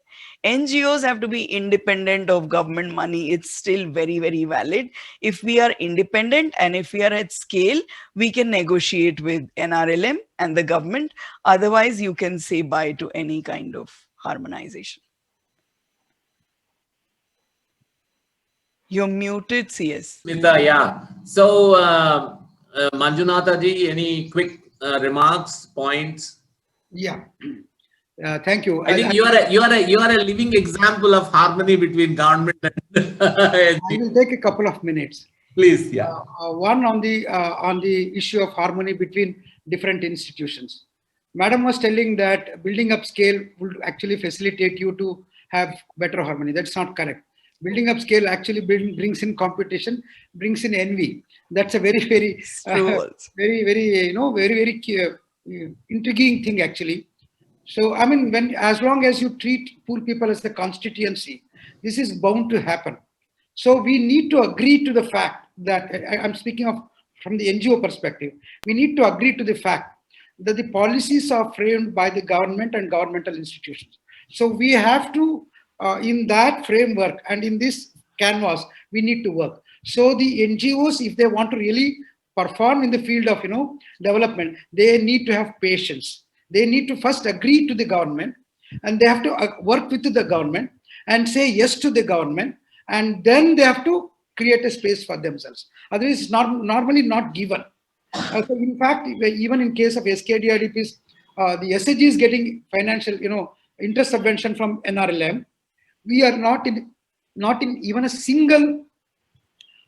NGOs have to be independent of government money. It's still very, very valid. If we are independent and if we are at scale, we can negotiate with NRLM and the government. Otherwise, you can say bye to any kind of harmonization. You're muted, CS.
Smita, yeah. So, Manjunatha ji, any quick remarks, points?
Yeah. Thank you.
I think you are a living example of harmony between government and
I will take a couple of minutes.
Please, yeah.
One on the issue of harmony between different institutions. Madam was telling that building up scale would actually facilitate you to have better harmony. That's not correct. Building up scale actually brings in competition, brings in envy. That's a very, very, very, very, very, very intriguing thing actually. So, I mean, as long as you treat poor people as a constituency, this is bound to happen. So we need to agree to the fact that, I'm speaking of from the NGO perspective, we need to agree to the fact that the policies are framed by the government and governmental institutions. So we have to, in that framework and in this canvas, we need to work. So the NGOs, if they want to really perform in the field of, development, they need to have patience. They need to first agree to the government, and they have to work with the government and say yes to the government, and then they have to create a space for themselves. Otherwise, it's normally not given. So in fact, even in case of SKDRDPs, the SAG is getting financial, interest subvention from NRLM. We are not in even a single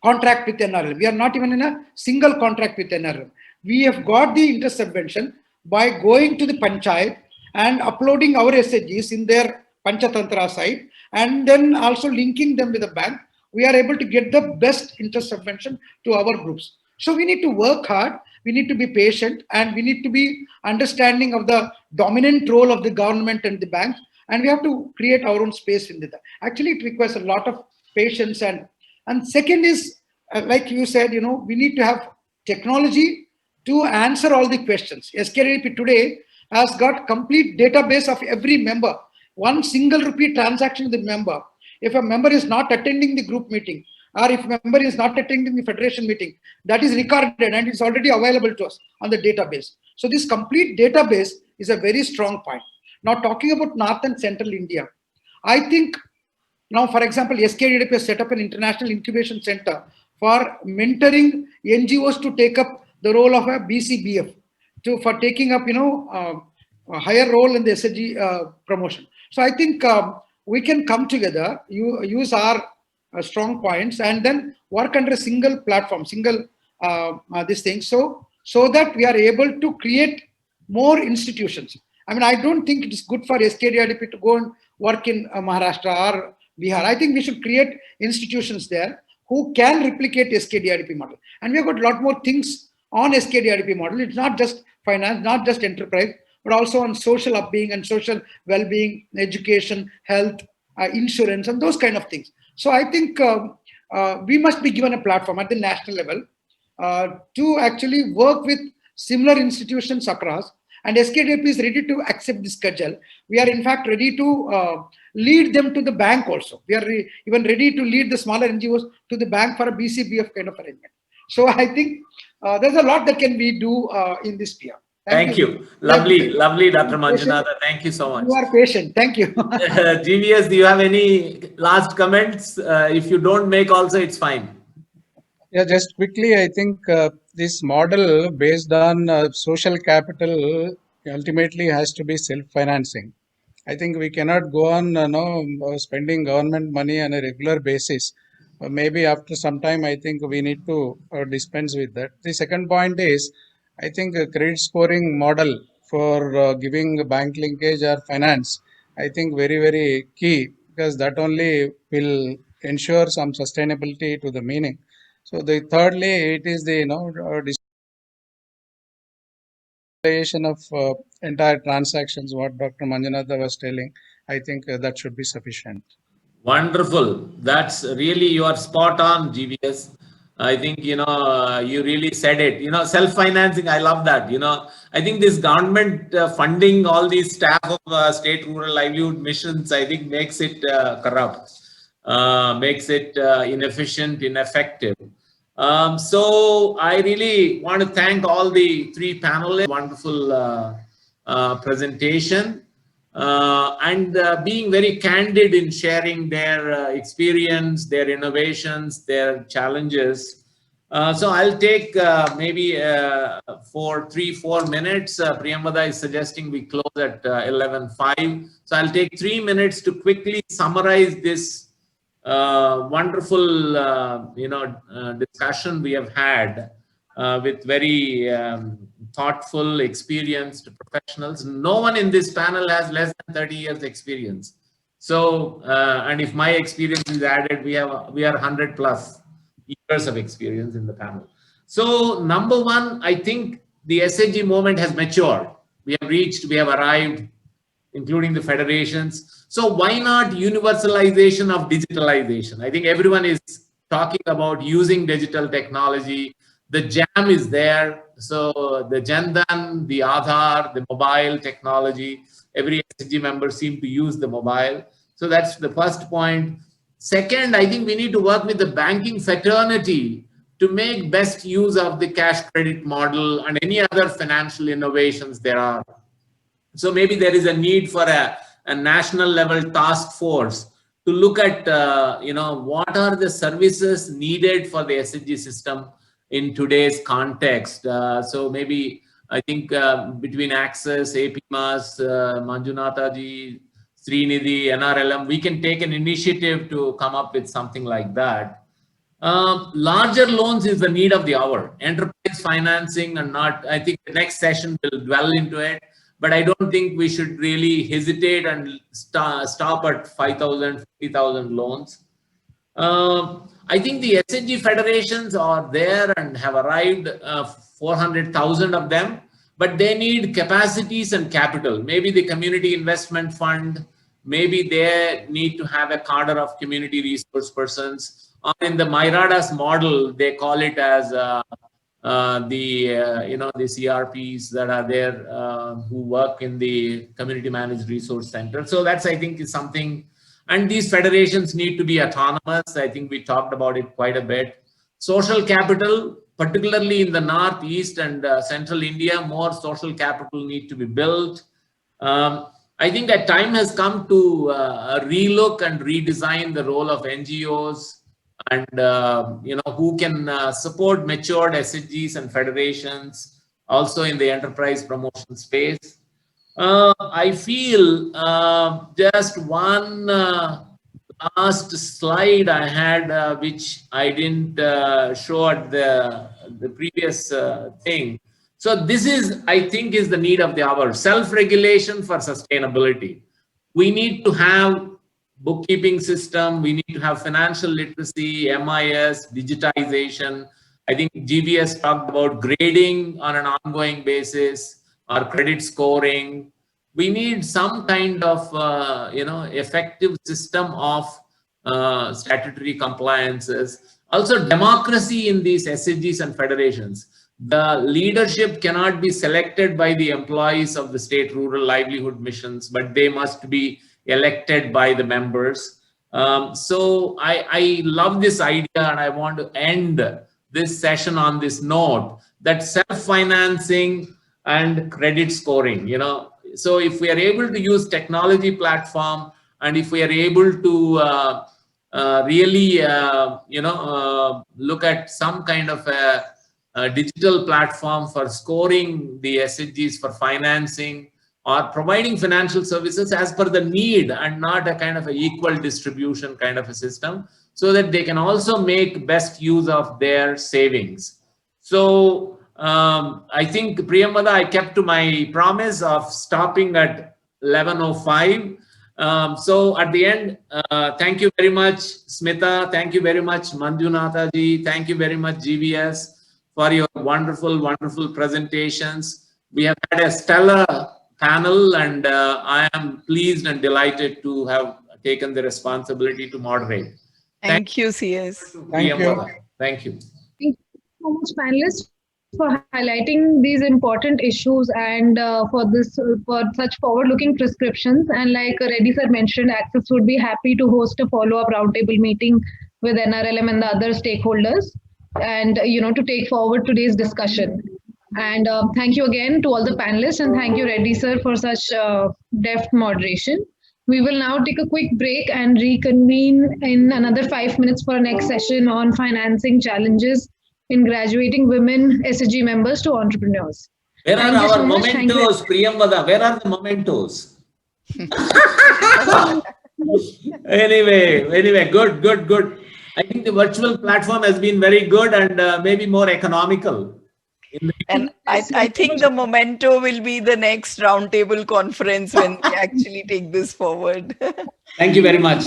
contract with NRLM. We are not even in a single contract with NRLM. We have got the interest subvention by going to the panchayat and uploading our SAGs in their Panchatantra site, and then also linking them with the bank. We are able to get the best interest subvention to our groups. So we need to work hard, we need to be patient, and we need to be understanding of the dominant role of the government and the banks, and we have to create our own space in that. Actually, it requires a lot of patience. And second is, like you said, we need to have technology to answer all the questions. SKDP today has got complete database of every member. One single rupee transaction with the member. If a member is not attending the group meeting, or if a member is not attending the federation meeting, that is recorded and it's already available to us on the database. So this complete database is a very strong point. Now talking about North and Central India, I think now, for example, SKDP has set up an international incubation center for mentoring NGOs to take up the role of a BCBF, for taking up, a higher role in the SHG promotion. So I think we can come together, use our strong points, and then work under a single platform, single this thing, so that we are able to create more institutions. I mean, I don't think it is good for SKDRDP to go and work in Maharashtra or Bihar. I think we should create institutions there who can replicate SKDRDP model. And we've got a lot more things on SKDRDP model. It's not just finance, not just enterprise, but also on social upbeing and social well-being, education, health, insurance, and those kind of things. So I think we must be given a platform at the national level to actually work with similar institutions across. And SKDP is ready to accept this cudgel. We are in fact ready to lead them to the bank also. We are even ready to lead the smaller NGOs to the bank for a BCBF kind of arrangement. So I think there's a lot that can we do in this sphere.
Thank you. Lovely, lovely, Dr. Manjunatha. Thank you so much.
You are patient. Thank you.
GVS, do you have any last comments? If you don't make also, it's fine.
Yeah, just quickly, I think this model based on social capital ultimately has to be self-financing. I think we cannot go on spending government money on a regular basis. Maybe after some time, I think we need to dispense with that. The second point is, I think a credit scoring model for giving bank linkage or finance, I think very, very key, because that only will ensure some sustainability to the meaning. So the thirdly, it is the digitalization of entire transactions. What Dr. Manjunatha was telling, I think that should be sufficient.
Wonderful. That's really, you are spot on, GVS. I think, you really said it. Self-financing, I love that. I think this government funding all these staff of state rural livelihood missions, I think makes it corrupt, makes it inefficient, ineffective. So I really want to thank all the three panelists. Wonderful presentation. And being very candid in sharing their experience, their innovations, their challenges. So I'll take maybe for 3-4 minutes. Priyamvada is suggesting we close at 11:05. So I'll take 3 minutes to quickly summarize this wonderful discussion we have had with very thoughtful, experienced professionals. No one in this panel has less than 30 years experience. So, and if my experience is added, we are 100 plus years of experience in the panel. So number one, I think the SHG movement has matured. We have arrived, including the federations. So why not universalization of digitalization? I think everyone is talking about using digital technology. The jam is there. So the Jandan, the Aadhaar, the mobile technology, every SHG member seems to use the mobile. So that's the first point. Second, I think we need to work with the banking fraternity to make best use of the cash credit model and any other financial innovations there are. So maybe there is a need for a national level task force to look at, what are the services needed for the SHG system in today's context. So maybe I think between Access, APMAS, Manjunatha ji, Srinidhi, NRLM, we can take an initiative to come up with something like that. Larger loans is the need of the hour. Enterprise financing and not, I think the next session will dwell into it. But I don't think we should really hesitate and stop at 5,000, 50,000 loans. I think the SHG federations are there and have arrived, 400,000 of them, but they need capacities and capital. Maybe the community investment fund, maybe they need to have a cadre of community resource persons. Or in the Myradas model, they call it as the CRPs that are there who work in the community managed resource center. So that's, I think, is something. And these federations need to be autonomous. I think we talked about it quite a bit. Social capital, particularly in the Northeast and Central India, more social capital need to be built. I think that time has come to relook and redesign the role of NGOs, and who can support matured SHGs and federations also in the enterprise promotion space. I feel just one last slide I had, which I didn't show at the previous thing. So this is, I think, is the need of the hour: self-regulation for sustainability. We need to have bookkeeping system. We need to have financial literacy, MIS, digitization. I think GVS talked about grading on an ongoing basis or credit scoring. We need some kind of effective system of statutory compliances. Also, democracy in these SHGs and federations. The leadership cannot be selected by the employees of the state rural livelihood missions, but they must be elected by the members. So I love this idea, and I want to end this session on this note that self-financing and credit scoring, so if we are able to use technology platform, and if we are able to really look at some kind of a digital platform for scoring the SHGs for financing or providing financial services as per the need and not a kind of a equal distribution kind of a system, so that they can also make best use of their savings. So I think, Priyamvada, I kept to my promise of stopping at 11:05. So at the end, thank you very much, Smita. Thank you very much, Manjunatha ji. Thank you very much, GVS, for your wonderful, wonderful presentations. We have had a stellar panel, and I am pleased and delighted to have taken the responsibility to moderate.
Thank you, CS.
Thank you.
Thank you.
Thank you so much, panelists, for highlighting these important issues and for such forward-looking prescriptions. And like Reddy sir mentioned, Access would be happy to host a follow-up roundtable meeting with NRLM and the other stakeholders, and to take forward today's discussion. And thank you again to all the panelists, and thank you, Reddy sir, for such deft moderation. We will now take a quick break and reconvene in another 5 minutes for our next session on financing challenges in graduating women SHG members to entrepreneurs.
Where are our mementos, Priyamvada? Where are the mementos? Anyway, good. I think the virtual platform has been very good and maybe more economical.
And I think the memento will be the next roundtable conference when we actually take this forward.
Thank you very much.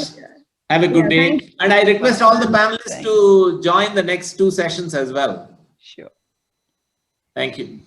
Have a good day. And I request all the panelists to join the next 2 sessions as well.
Sure.
Thank you.